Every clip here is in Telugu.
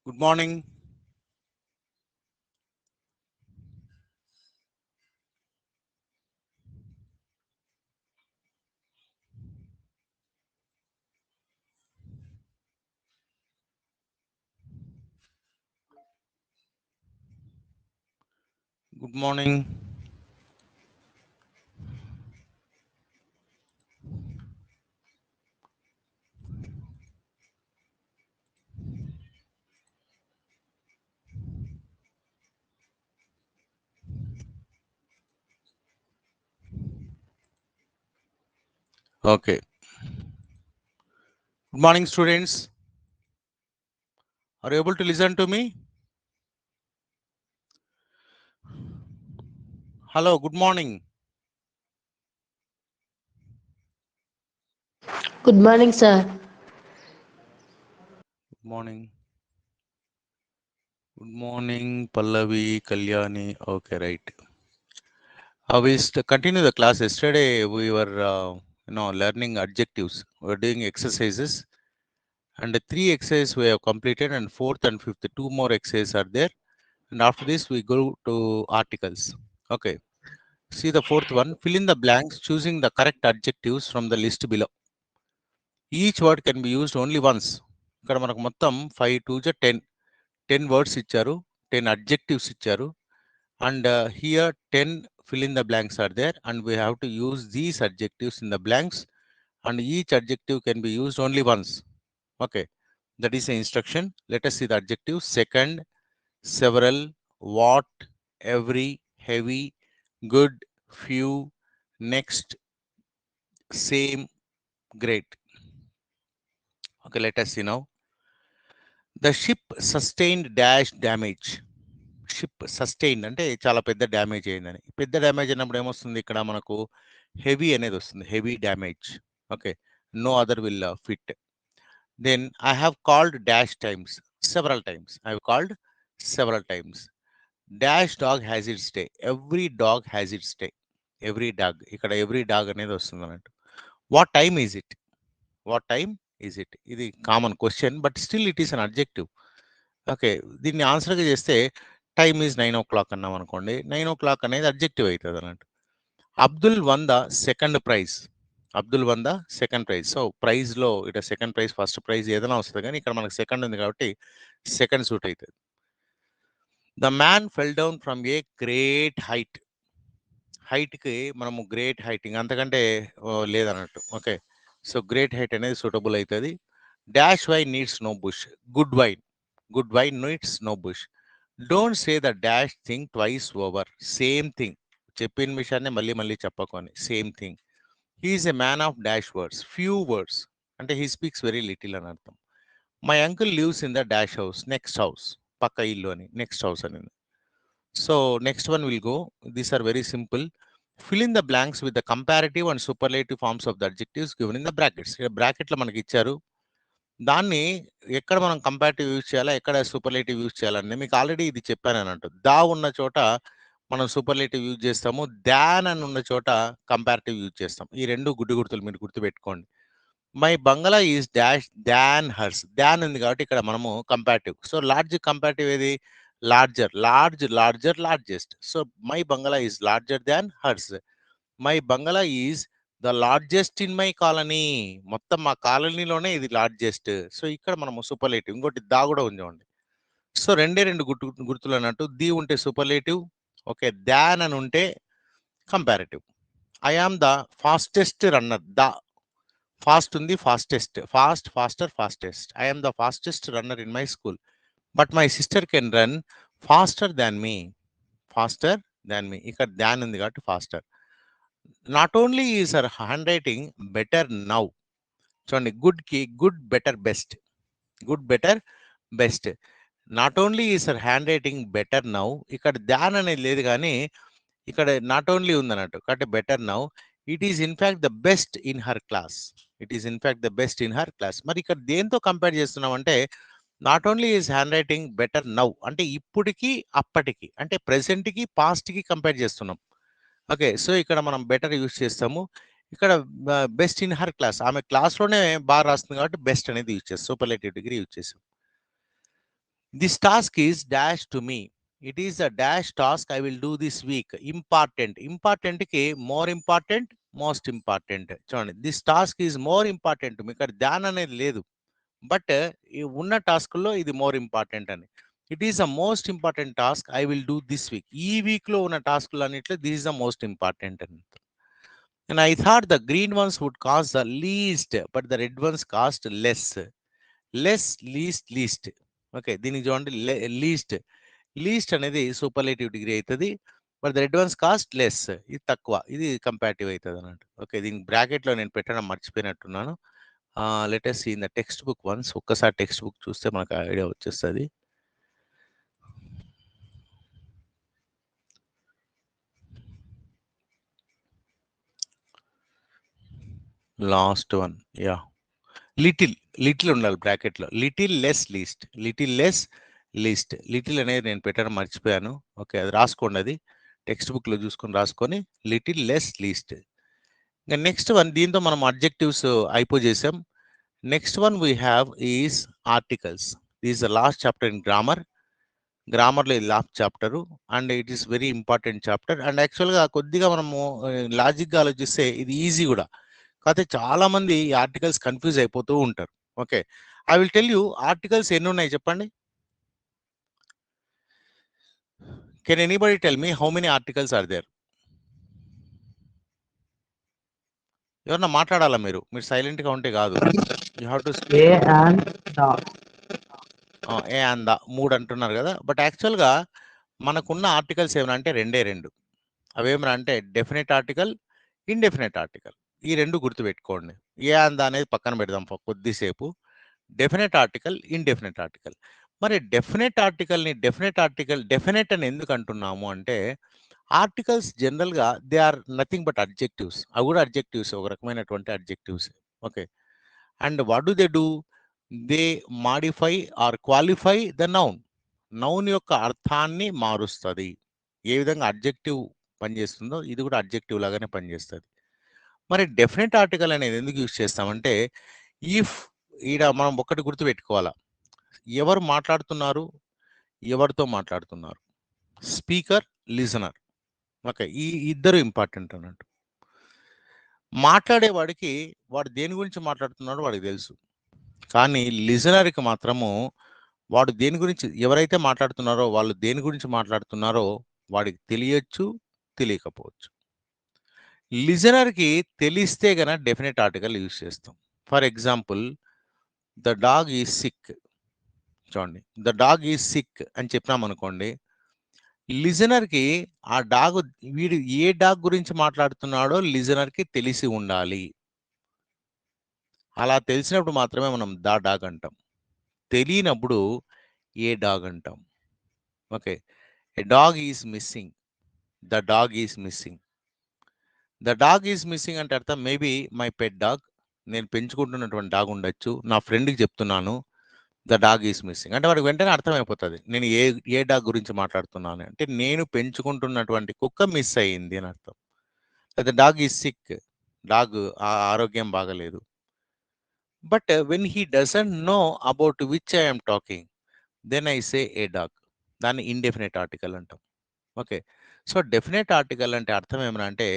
Good morning. Good morning. Okay. Good morning, students. Are you able to listen to me? Hello. Good morning. Good morning, sir. Good morning. Good morning, Pallavi, Kalyani. Okay, right. Continue the class. Yesterday we were, learning adjectives. We were doing exercises, and the three exercises we have completed, and fourth and fifth two more exercises are there. And after this we go to articles. Okay. See the fourth one. Fill in the blanks, choosing the correct adjectives from the list below. Each word can be used only once. ఇక్కడ మనకు మొత్తం 5 2 10 వర్డ్స్ ఇచ్చారు, 10 అడ్జెక్టివ్స్ ఇచ్చారు. And here 10 fill in the blanks are there, and we have to use these adjectives in the blanks, and each adjective can be used only once. Okay, that is the instruction. Let us see the adjectives. Second, several, what, every, heavy, good, few, next, same, great. Okay, let us see now. The ship sustained dash damage. Ship sustain అంటే చాలా పెద్ద డ్యామేజ్ అయిందని. పెద్ద డ్యామేజ్ అయినప్పుడు ఏమొస్తుంది, ఇక్కడ మనకు హెవీ అనేది వస్తుంది, heavy damage. Okay, no other will fit. Then I have called dash times, several times. I have called several times. Dash dog has its day. Every dog has its day. Every dog, ఇక్కడ ఎవ్రీ డాగ్ అనేది వస్తుంది అన్నట్టు. What time is it? What time is it? ఇది common question, but still it is an adjective. Okay, దీన్ని ఆన్సర్గా చేస్తే టైమ్ ఈజ్ 9 o'clock అన్నాం అనుకోండి, 9 o'clock అనేది అడ్జెక్టివ్ అవుతుంది అన్నట్టు. Abdul won the second prize. Abdul won the second prize. So ప్రైజ్లో ఇక్కడ సెకండ్ ప్రైజ్, ఫస్ట్ ప్రైజ్ ఏదైనా వస్తుంది, కానీ ఇక్కడ మనకు సెకండ్ ఉంది కాబట్టి సెకండ్ సూట్ అవుతుంది. The man fell down from a great height. హైట్కి మనము గ్రేట్ హైటింగ్ అంతకంటే లేదన్నట్టు. ఓకే, సో గ్రేట్ హైట్ అనేది సూటబుల్ అవుతుంది. Dash wine needs no bush. Good wine, good wine needs no bush. Don't say the dash thing twice over. Same thing, చెప్పిన విషయాన్ని మళ్ళీ మళ్ళీ చెప్పకొని, same thing. He is a man of dash words, few words. అంటే హీ స్పీక్స్ వెరీ లిటిల్ అని అర్థం. My uncle lives in the dash house, next house, పక్క ఇల్లు అని, నెక్స్ట్ హౌస్ అని. So next one will go. These are very simple. Fill in the blanks with the comparative and superlative forms of the adjectives given in the brackets. ఇక్కడ బ్రాకెట్లో మనకి ఇచ్చారు, దాన్ని ఎక్కడ మనం కంపారిటివ్ యూజ్ చేయాలా, ఎక్కడ సూపర్లేటివ్ యూజ్ చేయాలని మీకు ఆల్రెడీ ఇది చెప్పాను అన్నట్టు. దా ఉన్న చోట మనం సూపర్లేటివ్ యూజ్ చేస్తాము, దాన్ అని ఉన్న చోట కంపారిటివ్ యూజ్ చేస్తాం. ఈ రెండు గుడ్డు గుర్తులు మీరు గుర్తుపెట్టుకోండి. My bungalow is dash than hers. Than ఉంది కాబట్టి ఇక్కడ మనము కంపారిటివ్. సో లార్జ్ కంపారిటివ్ ఏది? Larger, large, larger, largest. So my bungalow is larger than hers. My bungalow is the largest in my colony. మొత్తం మా కాలనీలోనే ఇది లార్జెస్ట్. సో ఇక్కడ మనము సూపర్లేటివ్. ఇంకోటి దా కూడా ఉందండి. సో రెండే రెండు గుర్తులు అన్నట్టు. ది ఉంటే సూపర్లేటివ్, ఓకే. దాన్ అని ఉంటే comparative. I am the fastest runner. The fast ఉంది, fastest, fast, faster, fastest. I am the fastest runner in my school, but my sister can run faster than me. Faster than me, ఇక్కడ దాన్ ఉంది కాబట్టి faster. Not only is her handwriting better now. చూడండి, గుడ్కి good, better, best. Good, better, best. Not only is her handwriting better now. ఇక్కడ దాన్ అనేది లేదు, కానీ ఇక్కడ నాట్ ఓన్లీ ఉందన్నట్టు, కాబట్టి better now. It is in fact the best in her class. It is in fact the best in her class. మరి ఇక్కడ దేంతో కంపేర్ చేస్తున్నాం అంటే, not only is hand writing better now అంటే ఇప్పటికి అప్పటికి, అంటే ప్రెసెంట్కి పాస్ట్కి కంపేర్ చేస్తున్నాం. ఓకే, సో ఇక్కడ మనం బెటర్ యూజ్ చేస్తాము. ఇక్కడ బెస్ట్ ఇన్ హర్ క్లాస్, ఆమె క్లాస్లోనే బాగా రాస్తుంది కాబట్టి బెస్ట్ అనేది యూజ్ చేస్తాం, సూపర్లేటివ్ డిగ్రీ యూజ్ చేస్తాం. This task is dash to me. It is a dash task I will do this week. Important. Important ki more important, most important. చూడండి, this task is more important to me. ఇక్కడ దాన్ అనేది లేదు, బట్ ఈ ఉన్న టాస్క్లో ఇది మోర్ ఇంపార్టెంట్ అని. It is the most important task I will do this week. ఈ వీక్లో ఉన్న టాస్క్లు అన్నిట్లో this is the most important అని. And I thought the green ones would cost the least, but the red ones cost less. Less, least, least. Okay, దీనికి చూడండి, లీస్ట్. లీస్ట్ అనేది సూపర్లేటివ్ డిగ్రీ అవుతుంది, but the red ones cost less. ఇది తక్కువ, ఇది కంపారిటివ్ అవుతుంది అన్నట్టు. ఓకే, దీనికి బ్రాకెట్లో నేను పెట్టడం మర్చిపోయినట్టున్నాను. Latest in the textbook ones. ఒక్కసారి టెక్స్ట్ బుక్ చూస్తే మనకు ఐడియా వచ్చేస్తుంది. Last one, yeah, little. Little ఉండాలి బ్రాకెట్లో. Little less least, little less least. Little అనేది నేను పెట్టడం మర్చిపోయాను. ఓకే, అది రాసుకోండి, అది టెక్స్ట్ బుక్లో చూసుకొని రాసుకొని, లిటిల్ లెస్ లీస్ట్. ఇంకా నెక్స్ట్ వన్, దీంతో మనం అడ్జెక్టివ్స్ అయిపోజేసాం. Next one we have is articles. Is the last chapter in grammar. గ్రామర్లో ఇది last chapter, and it is very important chapter. And యాక్చువల్గా కొద్దిగా మనము లాజిక్గా ఆలోచిస్తే ఇది ఈజీ కూడా. కాకపోతే చాలా మంది ఈ ఆర్టికల్స్ కన్ఫ్యూజ్ అయిపోతూ ఉంటారు. Okay, I will tell you articles ఎన్ని ఉన్నాయి చెప్పండి. Can anybody tell me how many articles are there? ఎవరన్నా మాట్లాడాలా? మీరు సైలెంట్గా ఉంటే కాదు. You have to a and the. A and the 3 అంటున్నారు కదా, బట్ యాక్చువల్గా మనకున్న ఆర్టికల్స్ ఏమైనా అంటే రెండే రెండు. అవేమైనా అంటే డెఫినెట్ ఆర్టికల్, ఇండెఫినెట్ ఆర్టికల్. ఈ రెండు గుర్తుపెట్టుకోండి. ఏ అంద అనేది పక్కన పెడదాం కొద్దిసేపు. Definite article, indefinite article. మరి డెఫినెట్ ఆర్టికల్ని డెఫినెట్ అని ఎందుకు అంటున్నాము అంటే, ఆర్టికల్స్ జనరల్గా they are nothing but adjectives. అవి కూడా అడ్జెక్టివ్స్, ఒక రకమైనటువంటి adjectives. Okay, and what do they do? They modify or qualify the noun. Noun యొక్క అర్థాన్ని మారుస్తుంది. ఏ విధంగా అడ్జెక్టివ్ పనిచేస్తుందో ఇది కూడా అడ్జెక్టివ్ లాగానే పనిచేస్తుంది. మరి డెఫినెట్ ఆర్టికల్ అనేది ఎందుకు యూజ్ చేస్తామంటే, ఇఫ్ ఈడ మనం ఒక్కటి గుర్తుపెట్టుకోవాలా, ఎవరు మాట్లాడుతున్నారు, ఎవరితో మాట్లాడుతున్నారు, స్పీకర్, లిజనర్. ఓకే, ఈ ఇద్దరు ఇంపార్టెంట్ అన్నట్టు. మాట్లాడేవాడికి వాడు దేని గురించి మాట్లాడుతున్నాడో వాడికి తెలుసు, కానీ లిజనర్కి మాత్రము వాడు దేని గురించి, ఎవరైతే మాట్లాడుతున్నారో వాళ్ళు దేని గురించి మాట్లాడుతున్నారో వాడికి తెలియచ్చు, తెలియకపోవచ్చు. లిజనర్కి తెలిస్తే గన డెఫినెట్ ఆర్టికల్ యూజ్ చేస్తాం. For example, the dog is sick. చూడండి, ద డాగ్ ఈజ్ సిక్ అని చెప్పినాం అనుకోండి, లిజనర్కి ఆ డాగ్, వీడు ఏ డాగ్ గురించి మాట్లాడుతున్నాడో లిజనర్కి తెలిసి ఉండాలి. అలా తెలిసినప్పుడు మాత్రమే మనం ద డాగ్ అంటాం. తెలియనప్పుడు ఏ డాగ్ అంటాం. Okay, a dog is missing, the dog is missing. The dog is missing అంటే అర్థం మేబీ మై పెట్ డాగ్, నేను పెంచుకుంటున్నటువంటి డాగ్ ఉండొచ్చు, నా ఫ్రెండ్కి చెప్తున్నాను ద డాగ్ ఈజ్ మిస్సింగ్ అంటే వాడికి వెంటనే అర్థమైపోతుంది నేను ఏ డాగ్ గురించి మాట్లాడుతున్నాను అంటే, నేను పెంచుకుంటున్నటువంటి కుక్క మిస్ అయ్యింది అని అర్థం. The dog is sick, dog ఆరోగ్యం బాగలేదు. But when he doesn't know about which I'm talking, then I say a dog. దాన్ని ఇండెఫినెట్ ఆర్టికల్ అంటాం. ఓకే, సో డెఫినెట్ ఆర్టికల్ అంటే అర్థం ఏమన్నా అంటే,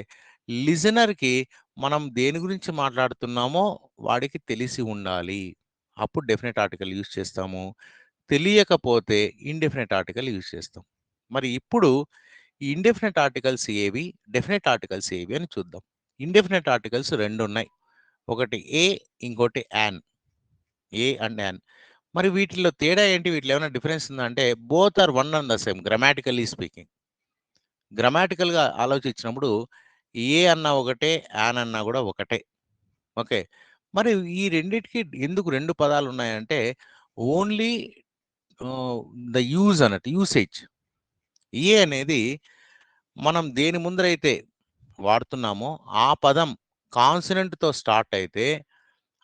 లిజనర్కి మనం దేని గురించి మాట్లాడుతున్నామో వాడికి తెలిసి ఉండాలి, అప్పుడు డెఫినెట్ ఆర్టికల్ యూజ్ చేస్తాము. తెలియకపోతే ఇండెఫినెట్ ఆర్టికల్ యూజ్ చేస్తాం. మరి ఇప్పుడు ఈ ఇండెఫినెట్ ఆర్టికల్స్ ఏవి, డెఫినెట్ ఆర్టికల్స్ ఏవి అని చూద్దాం. ఇండెఫినెట్ ఆర్టికల్స్ రెండు ఉన్నాయి, ఒకటి ఏ, ఇంకోటి యాన్. A and an. మరి వీటిలో తేడా ఏంటి, వీటిలో ఏమైనా డిఫరెన్స్ ఉందా అంటే, both are one and the same grammatically speaking. గ్రామాటికల్గా ఆలోచించినప్పుడు ఏ అన్నా ఒకటే, యాన్ అన్నా కూడా ఒకటే. ఓకే, మరి ఈ రెండిటికి ఎందుకు రెండు పదాలు ఉన్నాయంటే, ఓన్లీ ద యూజ్ అన్నట్టు, యూసేజ్. ఏ అనేది మనం దేని ముందరైతే వాడుతున్నామో ఆ పదం కాన్సనెంట్తో స్టార్ట్ అయితే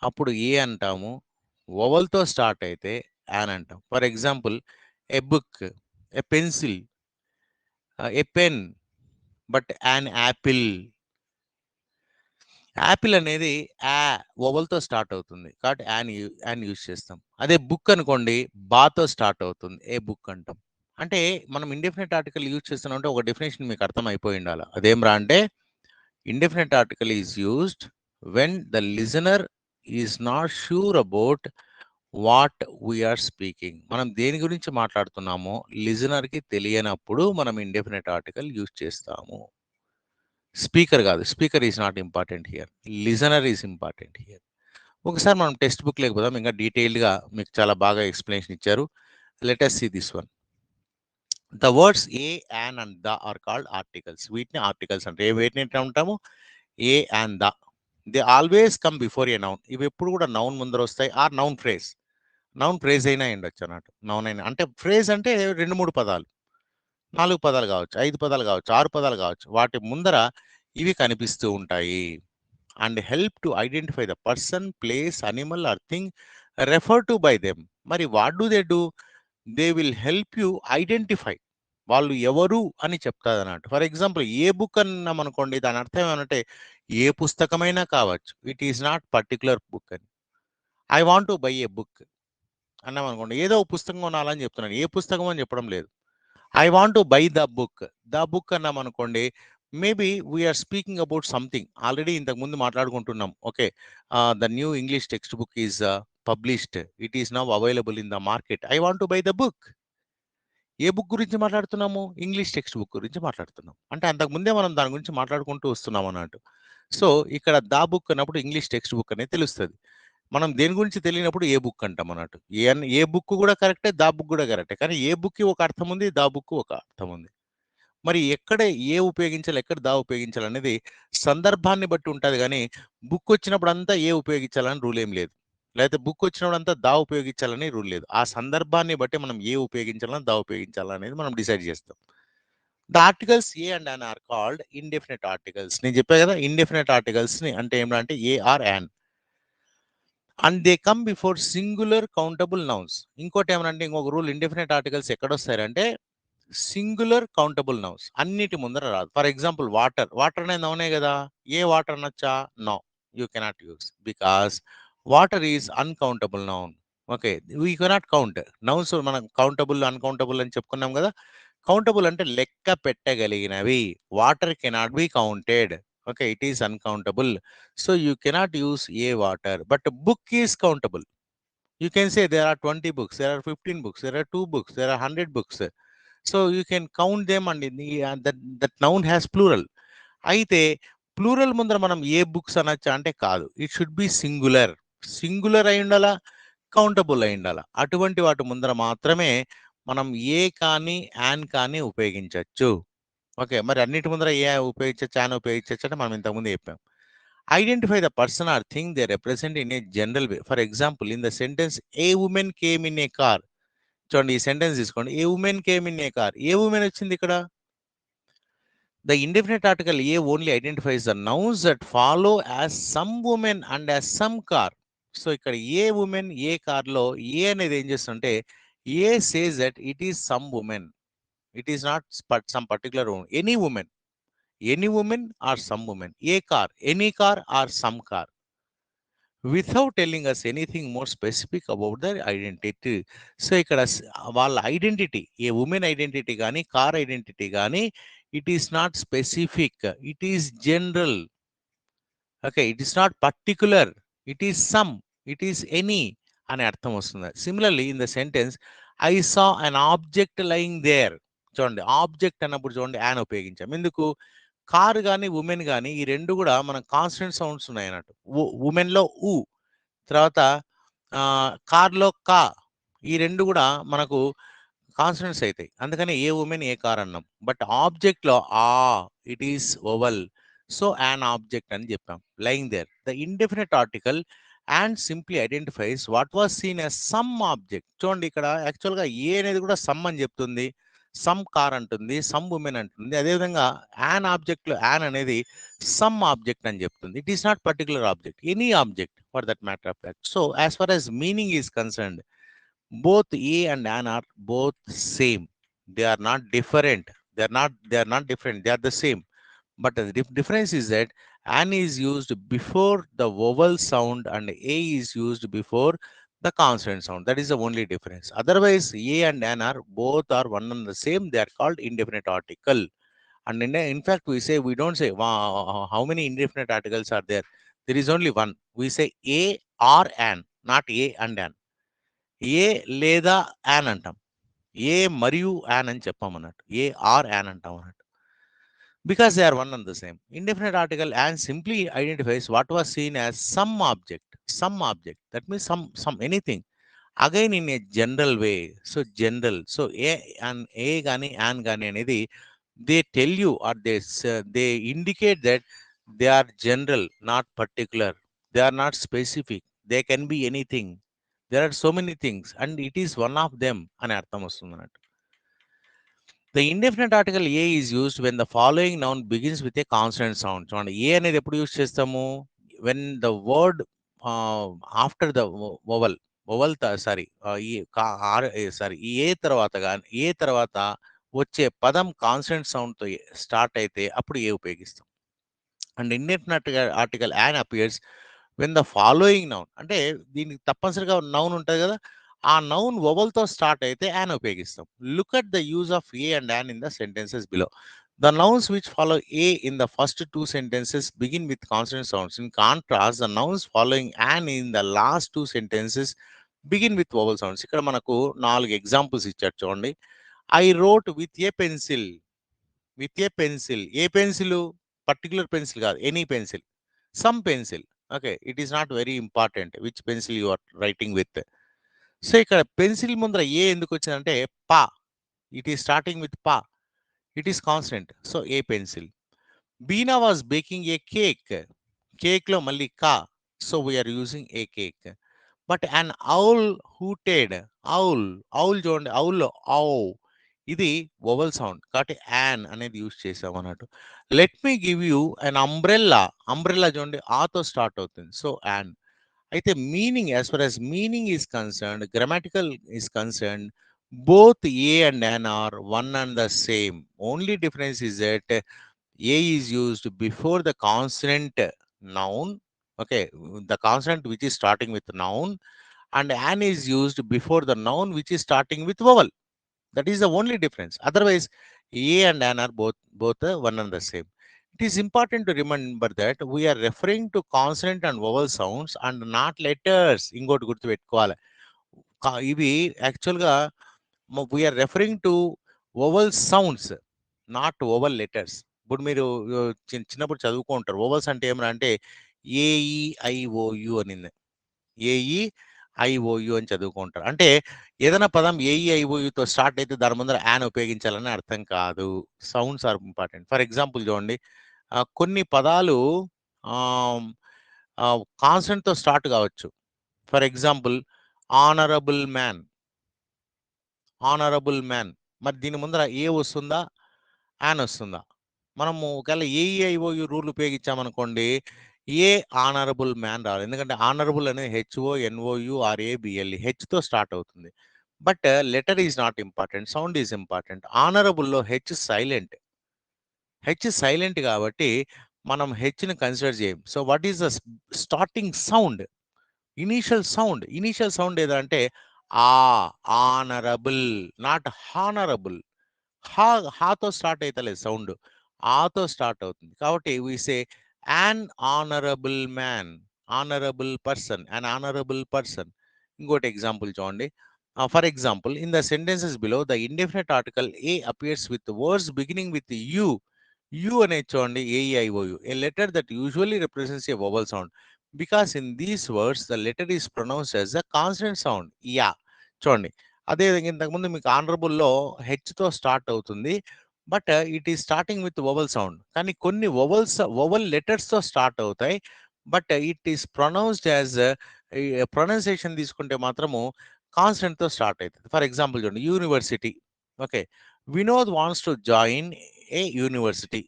అప్పుడు ఏ అంటాము, వవల్తో స్టార్ట్ అయితే యాన్ అంటాం. For example, a book, a pencil, a pen, but an Apple. Apple అనేది ఓవల్తో స్టార్ట్ అవుతుంది కాబట్టి యాన్ యూజ్ చేస్తాం. అదే బుక్ అనుకోండి బాతో స్టార్ట్ అవుతుంది, ఏ బుక్ అంటాం. అంటే మనం ఇండెఫినెట్ ఆర్టికల్ యూజ్ చేస్తున్నాం అంటే ఒక డెఫినేషన్ మీకు అర్థం అయిపోయి ఉండాలి. అదేం రా అంటే indefinite article is used when the listener is not sure about what we are speaking. మనం దేని గురించి మాట్లాడుతున్నామో లిజనర్కి తెలియనప్పుడు మనం ఇండెఫినెట్ ఆర్టికల్ యూజ్ చేస్తాము. స్పీకర్ కాదు, speaker is not important here, listener is important here. ఒకసారి మనం టెక్స్ట్ బుక్ లేకపోదాం, ఇంకా డీటెయిల్డ్గా మీకు చాలా బాగా ఎక్స్ప్లెనేషన్ ఇచ్చారు. Let us see this one. The words a, an and the are called articles. వీటిని ఆర్టికల్స్ అంటే వేటిని అంటాము, a and the. They always come before a noun. ఇవి ఎప్పుడు కూడా నౌన్ ముందర వస్తాయి, or noun phrase. Noun phrase అయినా ఉండొచ్చు అన్నట్టు. నౌన్ అయినా అంటే ఫ్రేజ్ అంటే 2-3 పదాలు, 4 పదాలు కావచ్చు, 5 పదాలు కావచ్చు, 6 పదాలు కావచ్చు. వాటి ముందర ఇవి కనిపిస్తూ ఉంటాయి. And help to identify the person, place, animal or thing refer to by them. మరి what do they do? They will help you identify. వాళ్ళు ఎవరు అని చెప్తారు అన్నట్టు. ఫర్ ఎగ్జాంపుల్ ఏ బుక్ అన్నాం అనుకోండి, దాని అర్థం ఏమంటే ఏ పుస్తకమైనా కావచ్చు. It is not particular book అని. I want to buy a book అన్నాం అనుకోండి, ఏదో ఒక పుస్తకం కొనాలని చెప్తున్నాను, ఏ పుస్తకం అని చెప్పడం లేదు. I want to buy the book. The book అన్నాం అనుకోండి, maybe we are speaking about something. Already ఇంతకు ముందు మాట్లాడుకుంటున్నాం. Okay, the new English text book is published, it is now available in the market, I want to buy the book. ఏ బుక్ గురించి మాట్లాడుతున్నాము? ఇంగ్లీష్ టెక్స్ట్ బుక్ గురించి మాట్లాడుతున్నాం. అంటే అంతకుముందే మనం దాని గురించి మాట్లాడుకుంటూ వస్తున్నాం అన్నట్టు. సో ఇక్కడ దా బుక్ అన్నప్పుడు ఇంగ్లీష్ టెక్స్ట్ బుక్ అనేది తెలుస్తుంది. మనం దేని గురించి తెలియనప్పుడు ఏ బుక్ అంటాం అన్నట్టు. ఏ బుక్ కూడా కరెక్టే, దా బుక్ కూడా కరెక్టే. కానీ ఏ బుక్కి ఒక అర్థం ఉంది, దా బుక్ ఒక అర్థం ఉంది. మరి ఎక్కడ ఏ ఉపయోగించాలి, ఎక్కడ దా ఉపయోగించాలి అనేది సందర్భాన్ని బట్టి ఉంటుంది. కానీ బుక్ వచ్చినప్పుడు అంతా ఏ ఉపయోగించాలని రూల్ ఏం లేదు, లేకపోతే బుక్ వచ్చినప్పుడు అంతా దా ఉపయోగించాలని రూల్ లేదు. ఆ సందర్భాన్ని బట్టి మనం ఏ ఉపయోగించాలని దా ఉపయోగించాలనేది మనం డిసైడ్ చేస్తాం. The articles a and an are called indefinite articles. నేను చెప్పా కదా, ఇండెఫినెట్ ఆర్టికల్స్ ని అంటే ఏమంటే a or an, and they come before singular countable nouns. ఇంకోటి ఏమనంటే ఇంకొక రూల్, ఇండెఫినెట్ ఆర్టికల్స్ ఎక్కడ వస్తాయంటే సింగులర్ కౌంటబుల్ నౌన్స్, అన్నిటి ముందర రాదు. ఫర్ ఎగ్జాంపుల్ వాటర్, వాటర్ అనేది నౌనే కదా, ఏ వాటర్ అనొచ్చా? No, you cannot use, because water is uncountable noun. Okay, we cannot count nouns. మనం కౌంటబుల్ అన్కౌంటబుల్ అని చెప్పుకున్నాం కదా. కౌంటబుల్ అంటే లెక్క పెట్టగలిగినవి. Water cannot be counted. Okay, it is uncountable. So you cannot use a water. But book is countable. You can say there are 20 books, there are 15 books, there are 2 books, there are 100 books. So you can count them, and that noun has plural. అయితే ప్లూరల్ ముందర మనం ఏ బుక్స్ అనొచ్చా అంటే కాదు, it should be singular. Singular అయి ఉండాలా, కౌంటబుల్ అయి ఉండాలా. అటువంటి వాటి ముందర మాత్రమే మనం ఏ కానీ యాన్ కానీ ఉపయోగించవచ్చు. ఓకే, మరి అన్నిటి ముందర ఏ ఉపయోగించవచ్చు, యాన్ ఉపయోగించవచ్చు అంటే మనం ఇంతకుముందు చెప్పాం. Identify the person or thing they represent in a general way. For example, in the sentence, a woman came in a car. చూడండి, ఈ సెంటెన్స్ తీసుకోండి, a woman came in a car. A woman వచ్చింది ఇక్కడ? The indefinite article a only identifies the nouns that follow as some woman and as some car. So ఇక్కడ ఏ ఉమెన్ ఏ కార్ లో ఏ అనేది ఏం చేస్తుంటే, a says that it is some woman, it is not some particular woman, any woman or some woman, a car, any car or some car, without telling us anything more specific about the identity. So ఇక్కడ వాళ్ళ ఐడెంటిటీ, ఏ ఉమెన్ ఐడెంటిటీ కానీ కార్ ఐడెంటిటీ కానీ, it is not specific, it is general. Okay, it is not particular, it is some, it is any అనే అర్థం వస్తుంది. Similarly in the sentence, I saw an object lying there. చూడండి, ఆబ్జెక్ట్ అన్నప్పుడు చూడండి యాన్ ఉపయోగించాం. ఎందుకు? కార్ కానీ ఉమెన్ కానీ ఈ రెండు కూడా మన కాన్స్టెంట్ సౌండ్స్ ఉన్నాయి అన్నట్టు. ఉమెన్లో ఉ, తర్వాత కార్లో కా, ఈ రెండు కూడా మనకు కాన్సనెంట్స్ అవుతాయి. అందుకని ఏ ఉమెన్ ఏ కార్ అన్నాం. బట్ ఆబ్జెక్ట్లో it is vowel. So an object అని చెప్పాం. Lying there, the indefinite article and simply identifies what was seen as some object. చూడండి, ఇక్కడ యాక్చువల్గా ఏ అనేది కూడా సమ్ అని చెప్తుంది, సమ్ కార్ అంటుంది, సమ్ ఉమెన్ అంటుంది. అదేవిధంగా యాన్ ఆబ్జెక్ట్లో యాన్ అనేది సమ్ ఆబ్జెక్ట్ అని చెప్తుంది. It is not particular object, any object for that matter of fact. So as far as meaning is concerned, both a and an are both same. They are not different, they are not different, they are the same. But the difference is that An is used before the vowel sound and a is used before the consonant sound. That is the only difference. Otherwise, a and an are both are one and the same. They are called indefinite article. And in fact, we say, we don't say, wow, how many indefinite articles are there? There is only one. We say a or an, not a and an. A లేదా an అంటాం. ఏ మరియు an అని చెప్పమన్నట్టు. ఏ ఆర్ an అంటాం అన్నట్టు. Because they are one and the same. Indefinite article and simply identifies what was seen as some object. Some object. That means some anything. Again in a general way. So general. So a gani and gani అనేది they tell you or they indicate that they are general, not particular. They are not specific. They can be anything. There are so many things and it is one of them అని అర్థం వస్తుంది అన్నట్టు. The indefinite article a is used when the following noun begins with a consonant sound. చూడండి ఏ అనేది ఎప్పుడు యూజ్ చేస్తాము? When the word after the vowel sorry ఈ సారీ ఈ ఏ తర్వాత ఏ తర్వాత వచ్చే పదం కాన్సనెంట్ సౌండ్ తో స్టార్ట్ అయితే అప్పుడు ఏ ఉపయోగిస్తాం. And indefinite article an appears when the following noun, అంటే దీనికి తప్పనిసరిగా నౌన్ ఉంటుంది కదా, ఆ నౌన్ వొవల్తో స్టార్ట్ అయితే యాన్ ఉపయోగిస్తాం. Look at the use of A and an in the sentences below. The nouns which follow a in the first two sentences begin with consonant sounds. In contrast, the nouns following an in the last two sentences begin with vowel sounds. ఇక్కడ మనకు 4 ఎగ్జాంపుల్స్ ఇచ్చారు చూడండి. I wrote with a pencil. With a pencil. A pencil? Particular pencil కాదు, any pencil, some pencil. Okay, it is not very important which pencil you are writing with. So ఇక్కడ పెన్సిల్ ముందర ఏ ఎందుకు వచ్చిందంటే పా, ఇట్ ఈస్ స్టార్టింగ్ విత్ పా, it is consonant. So a pencil. Bina was baking a cake. Cake లో మళ్ళీ కా, so we are using a cake. But an owl hooted. Owl, owl చూడండి, ఔల్లో ఔ, ఇది వొవల్ సౌండ్ కాబట్టి యాన్ అనేది యూజ్ చేసాం అన్నట్టు. Let me give you an umbrella. Umbrella చూడండి ఆతో స్టార్ట్ అవుతుంది, సో యాన్. అయితే meaning, as for as meaning is concerned, grammatical is concerned, both a and an are one and the same. Only difference is that a is used before the consonant noun. Okay, the consonant which is starting with noun, and an is used before the noun which is starting with vowel. That is the only difference. Otherwise, a and an are both one and the same. It is important to remember that we are referring to consonant and vowel sounds and not letters. ఇంకోటి గుర్తుపెట్టుకోవాలి, ఇవి యాక్చువల్గా we are referring to vowel sounds, not vowel letters. ఇప్పుడు మీరు చిన్నప్పుడు చదువుకుంటారు వోవల్స్ అంటే ఏమన్నా అంటే ఏఈఐఓయు అనింది, ఏఈఐఓయు అని చదువుకుంటారు. అంటే ఏదైనా పదం ఏఈఐఓయుతో స్టార్ట్ అయితే దాని ముందర యాన్ ఉపయోగించాలని అర్థం కాదు. Sounds are important. For example చూడండి, కొన్ని పదాలు కాన్సనెంట్తో స్టార్ట్ కావచ్చు. For example honourable man. Honourable man, మరి దీని ముందర ఏ వస్తుందా యాన్ వస్తుందా? మనము ఒకవేళ ఏఈఐఓయు రూల్ ఉపయోగించామనుకోండి, ఏ ఆనరబుల్ మ్యాన్ రాదు. ఎందుకంటే ఆనరబుల్ అనేది HONOURABLE, హెచ్తో స్టార్ట్ అవుతుంది. But letter is not important, sound is important. ఆనరబుల్లో హెచ్ సైలెంట్, హెచ్ సైలెంట్ కాబట్టి మనం హెచ్ని కన్సిడర్ చేయం. So what is the starting sound? Initial sound ఏదంటే ఆ, ఆనరబుల్, నాట్ హానరబుల్. హాతో స్టార్ట్ అవుతలేదు సౌండ్, ఆతో స్టార్ట్ అవుతుంది. కాబట్టి we say an honourable man, honourable person, an honourable person. ఇంకోటి ఎగ్జాంపుల్ చూడండి. For example, in the sentences below the indefinite article a appears with words beginning with U. U అనేది చూడండి A E I O U, a letter that usually represents a vowel sound. Because in these words the letter is pronounced as the consonant sound, యా. చూడండి, అదేవిధంగా ఇంతకుముందు మీకు ఆనరబుల్లో హెచ్తో స్టార్ట్ అవుతుంది, but it is starting with vowel sound. కానీ కొన్ని వొవల్ లెటర్స్తో స్టార్ట్ అవుతాయి, but it is pronounced as, pronunciation తీసుకుంటే మాత్రము కాన్సనెంట్తో స్టార్ట్ అవుతుంది. ఫర్ ఎగ్జాంపుల్ చూడండి, university. Okay, Vinod wants to join a university.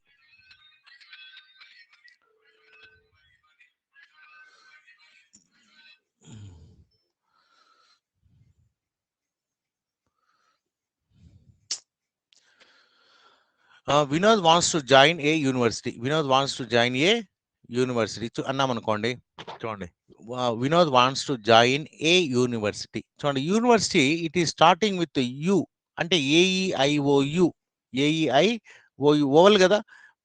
Vinod wants to join a university. Vinod wants to join a university అన్నాం అనుకోండి. చూడండి, Vinod wants to join a university. చూడండి, university it is starting with U, అంటే ఏఈఐఓయు, ఏఈఐఓయు ఓవల్ కదా.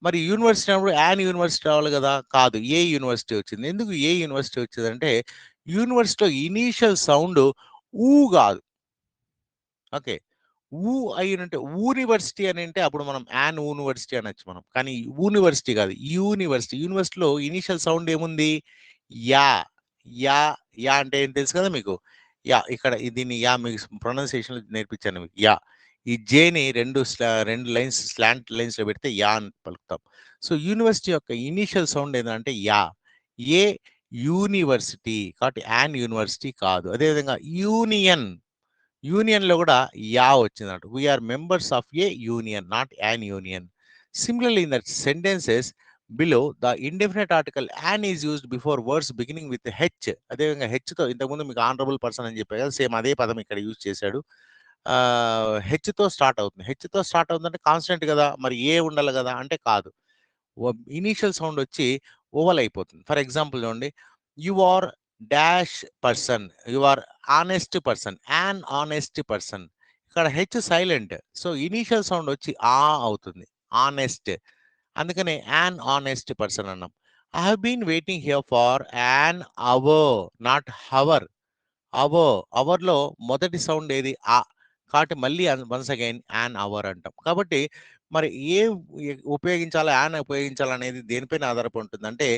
మరి యూనివర్సిటీ అన్నప్పుడు యాన్ యూనివర్సిటీ రావాలి కదా, కాదు, ఏ యూనివర్సిటీ వచ్చింది. ఎందుకు ఏ యూనివర్సిటీ వచ్చింది అంటే యూనివర్సిటీలో ఇనీషియల్ సౌండ్ ఊ కాదు. ఓకే, ఊ అయినంటే యూనివర్సిటీ అని అంటే అప్పుడు మనం యాన్ యూనివర్సిటీ అనొచ్చు మనం, కానీ యూనివర్సిటీ కాదు, యూనివర్సిటీ. యూనివర్సిటీలో ఇనీషియల్ సౌండ్ ఏముంది, యా. యా యా అంటే ఏం తెలుసు కదా మీకు. యా, ఇక్కడ దీన్ని యా మీకు ప్రొనౌన్సియేషన్ నేర్పించాను మీకు. యా, ఈ జేని రెండు లైన్స్ స్లాంట్ లైన్స్ లో పెడితే యా అని పలుకుతాం. సో యూనివర్సిటీ యొక్క ఇనీషియల్ సౌండ్ ఏంటంటే యా. ఏ యూనివర్సిటీ కాబట్టి యాన్ యూనివర్సిటీ కాదు. అదేవిధంగా యూనియన్, యూనియన్ లో కూడా యా వచ్చిందంట. We are members of a union, not an union. Similarly in that sentences below the indefinite article an is used before words beginning with h. అదేవిధంగా హెచ్తో ఇంతకుముందు మీకు ఆనరబుల్ పర్సన్ అని చెప్పారు కదా, సేమ్ అదే పదం ఇక్కడ యూజ్ చేశాడు. హెచ్తో స్టార్ట్ అవుతుంది. హెచ్తో స్టార్ట్ అవుతుందంటే కాన్స్టెంట్ కదా, మరి ఏ ఉండాలి కదా అంటే కాదు. ఇనీషియల్ సౌండ్ వచ్చి ఓవల్ అయిపోతుంది. ఫర్ ఎగ్జాంపుల్ చూడండి, you are dash person, you are honest person, an honest person. ఇక్కడ H silent, so initial sound వచ్చి ఆ అవుతుంది, ఆనెస్ట్. అందుకనే యాన్ ఆనెస్ట్ పర్సన్ అన్నాం. I have been waiting here for an hour, not hour. అవర్లో మొదటి సౌండ్ ఏది ఆ, కాబట్టి మళ్ళీ వన్స్ అగైన్ యాన్ అవర్ అంటాం. కాబట్టి మరి ఉపయోగించాలా, యాన్ ఉపయోగించాలా అనేది దేనిపైన ఆధారపడి ఉంటుంది అంటే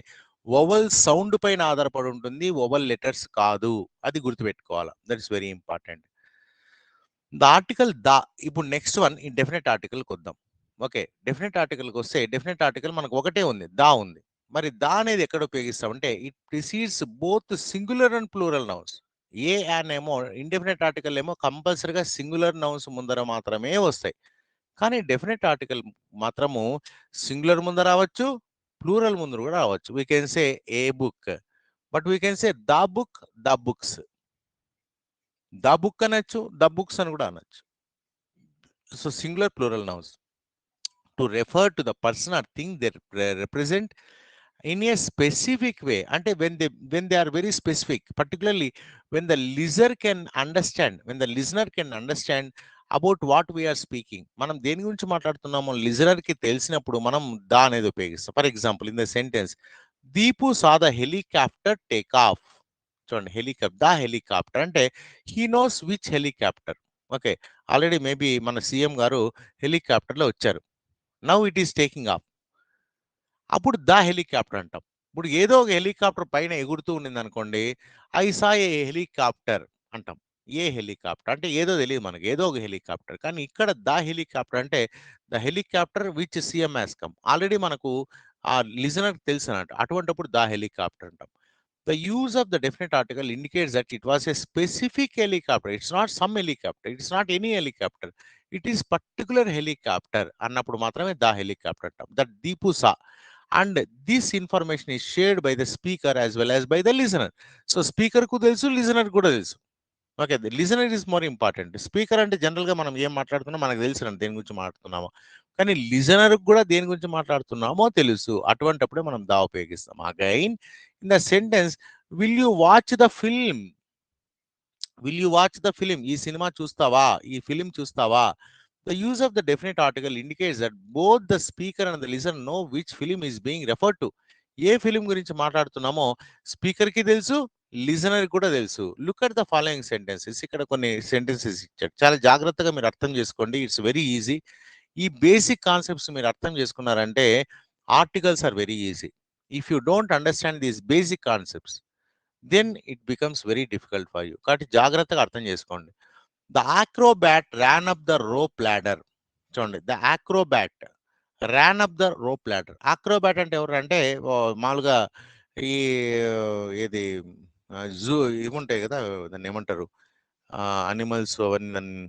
వొవల్ సౌండ్ పైన ఆధారపడి ఉంటుంది, వొవల్ లెటర్స్ కాదు. అది గుర్తుపెట్టుకోవాలి, that is very important. The article the. ఇప్పుడు నెక్స్ట్ వన్ ఈ డెఫినెట్ ఆర్టికల్కి వద్దాం. ఓకే, డెఫినెట్ ఆర్టికల్కి వస్తే డెఫినెట్ ఆర్టికల్ మనకు ఒకటే ఉంది, దా ఉంది. మరి దా అనేది ఎక్కడ ఉపయోగిస్తామంటే it precedes both singular and plural nouns. A an ఏమో ఇండెఫినెట్ ఆర్టికల్ ఏమో కంపల్సరీగా సింగులర్ నౌన్స్ ముందర మాత్రమే వస్తాయి. కానీ డెఫినెట్ ఆర్టికల్ మాత్రము సింగులర్ ముందు రావచ్చు, ప్లూరల్ ముందు కూడా రావచ్చు. We can say a book, but we can say the book, the books. The book అనొచ్చు, ద బుక్స్ అని కూడా అనొచ్చు. So singular plural nouns to refer to the person or thing they represent in a specific way. అంటే when they are very specific, particularly when the listener can understand about what we are speaking. మనం దేని గురించి మాట్లాడుతున్నామో లిజనర్ కి తెలిసినప్పుడు మనం దా అనేది ఉపయోగిస్తాం. For example in the sentence Deepu saw the helicopter take off. చూడండి, హెలికాప్టర్, ద హెలికాప్టర్ అంటే he knows which helicopter. Okay, already maybe మన సీఎం గారు హెలికాప్టర్ లో వచ్చారు. Now it is taking of, అప్పుడు ద హెలికాప్టర్ అంటాం. ఇప్పుడు ఏదో ఒక హెలికాప్టర్ పైన ఎగురుతూ ఉండింది అనుకోండి, ఐ సా ఏ హెలికాప్టర్ అంటాం. ఏ హెలికాప్టర్ అంటే ఏదో తెలియదు మనకి, ఏదో ఒక హెలికాప్టర్. కానీ ఇక్కడ ద హెలికాప్టర్ అంటే the helicopter which CM has come. Already మనకు ఆ లిజనర్ తెలుసు అన్నట్టు, అటువంటిప్పుడు ద హెలికాప్టర్ అంటాం. The use of the definite article indicates that it was a specific helicopter. It's not some helicopter. It's not any helicopter. It is particular helicopter. అన్నప్పుడు మాత్రమే ద హెలికాప్టర్ అంటాం. That Deepu saw. And this information is shared by the speaker as well as by the listener. So speaker కు తెలుసు, లిజనర్ కూడా తెలుసు. Okay, listener is more important. Speaker అంటే జనరల్ గా మనం ఏం మాట్లాడుతున్నామో మనకు తెలుసు, దేని గురించి మాట్లాడుతున్నామో. కానీ లిజనర్ కూడా దేని గురించి మాట్లాడుతున్నామో తెలుసు, అటువంటిప్పుడే మనం దా ఉపయోగిస్తాం. Again in the sentence will you watch the film, will you watch the film, ఈ సినిమా చూస్తావా, ఈ ఫిలిం చూస్తావా. The use of the definite article indicates that both the speaker and the listener know which film is being referred to. ఏ ఫిలిం గురించి మాట్లాడుతున్నామో స్పీకర్ కి తెలుసు, లిజనర్ కూడా తెలుసు. Look at the following sentences. ఇక్కడ కొన్ని సెంటెన్సెస్ ఇచ్చాడు, చాలా జాగ్రత్తగా మీరు అర్థం చేసుకోండి. It's very easy. ఈ బేసిక్ కాన్సెప్ట్స్ మీరు అర్థం చేసుకున్నారంటే articles are very easy. If you don't understand these basic concepts then it becomes very difficult for you. కాబట్టి జాగ్రత్తగా అర్థం చేసుకోండి. The acrobat ran up the rope ladder. చూడండి, the acrobat ran up the rope ladder. Acrobat అంటే ఎవరు అంటే మామూలుగా ఈ ఏది జూ ఇవి ఉంటాయి కదా, దాన్ని ఏమంటారు, అనిమల్స్ అవన్నీ దాన్ని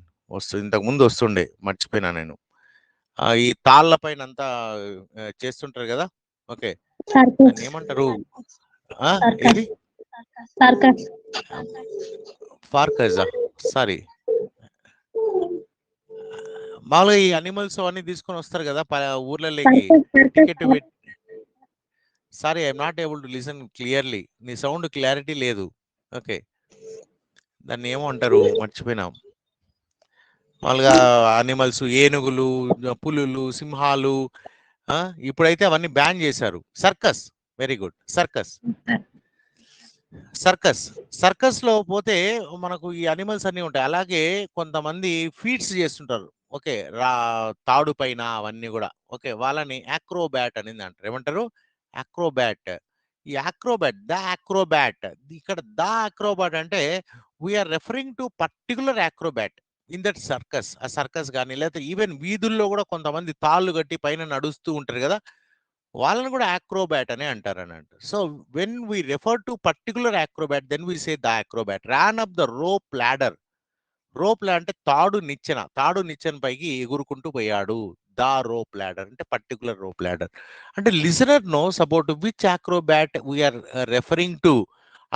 ఇంతకు ముందు వస్తుండే, మర్చిపోయినా నేను. ఈ తాళ్ళ పైన అంతా చేస్తుంటారు కదా. ఓకే, దాన్ని ఏమంటారు, ఏది ఫార్కజా, సారీ, మామూలుగా ఈ అనిమల్స్ అవన్నీ తీసుకొని వస్తారు కదా ఊర్లలోకి, టికెట్ పెట్టి. Sorry, I'm not able to listen clearly. నీ సౌండ్ క్లారిటీ లేదు. ఓకే, దాన్ని ఏమో అంటారు, మర్చిపోయినాం. మామూలుగా అనిమల్స్, ఏనుగులు, పులులు, సింహాలు. ఇప్పుడైతే అవన్నీ బ్యాన్ చేశారు. Circus, very good, circus. Circus, circus లో పోతే మనకు ఈ అనిమల్స్ అన్ని ఉంటాయి. అలాగే కొంతమంది ఫీట్స్ చేస్తుంటారు. ఓకే, తాడు పైన అవన్నీ కూడా. ఓకే, వాళ్ళని యాక్రోబాట్ అనేది అంటారు. ఏమంటారు? యాక్రోబాట్. ఈ యాక్రోబాట్, ద యాక్రోబాట్. ఇక్కడ ద యాక్రోబాట్ అంటే we are referring to particular acrobat in that circus. ఆ సర్కస్ కానీ, లేకపోతే ఈవెన్ వీధుల్లో కూడా కొంతమంది తాళ్ళు కట్టి పైన నడుస్తూ ఉంటారు కదా, వాళ్ళని కూడా యాక్రోబాట్ అని అంటారు అన్నట్టు. So when we refer to particular acrobat, then we say the acrobat ran up the rope ladder. Rope అంటే తాడు నిచ్చెన, తాడు నిచ్చెన పైకి ఎగురుకుంటూ పోయాడు. ద రోప్ లాడర్ అంటే పర్టికులర్ రోప్ లాడర్. అంటే listener knows about which acrobat we are referring to,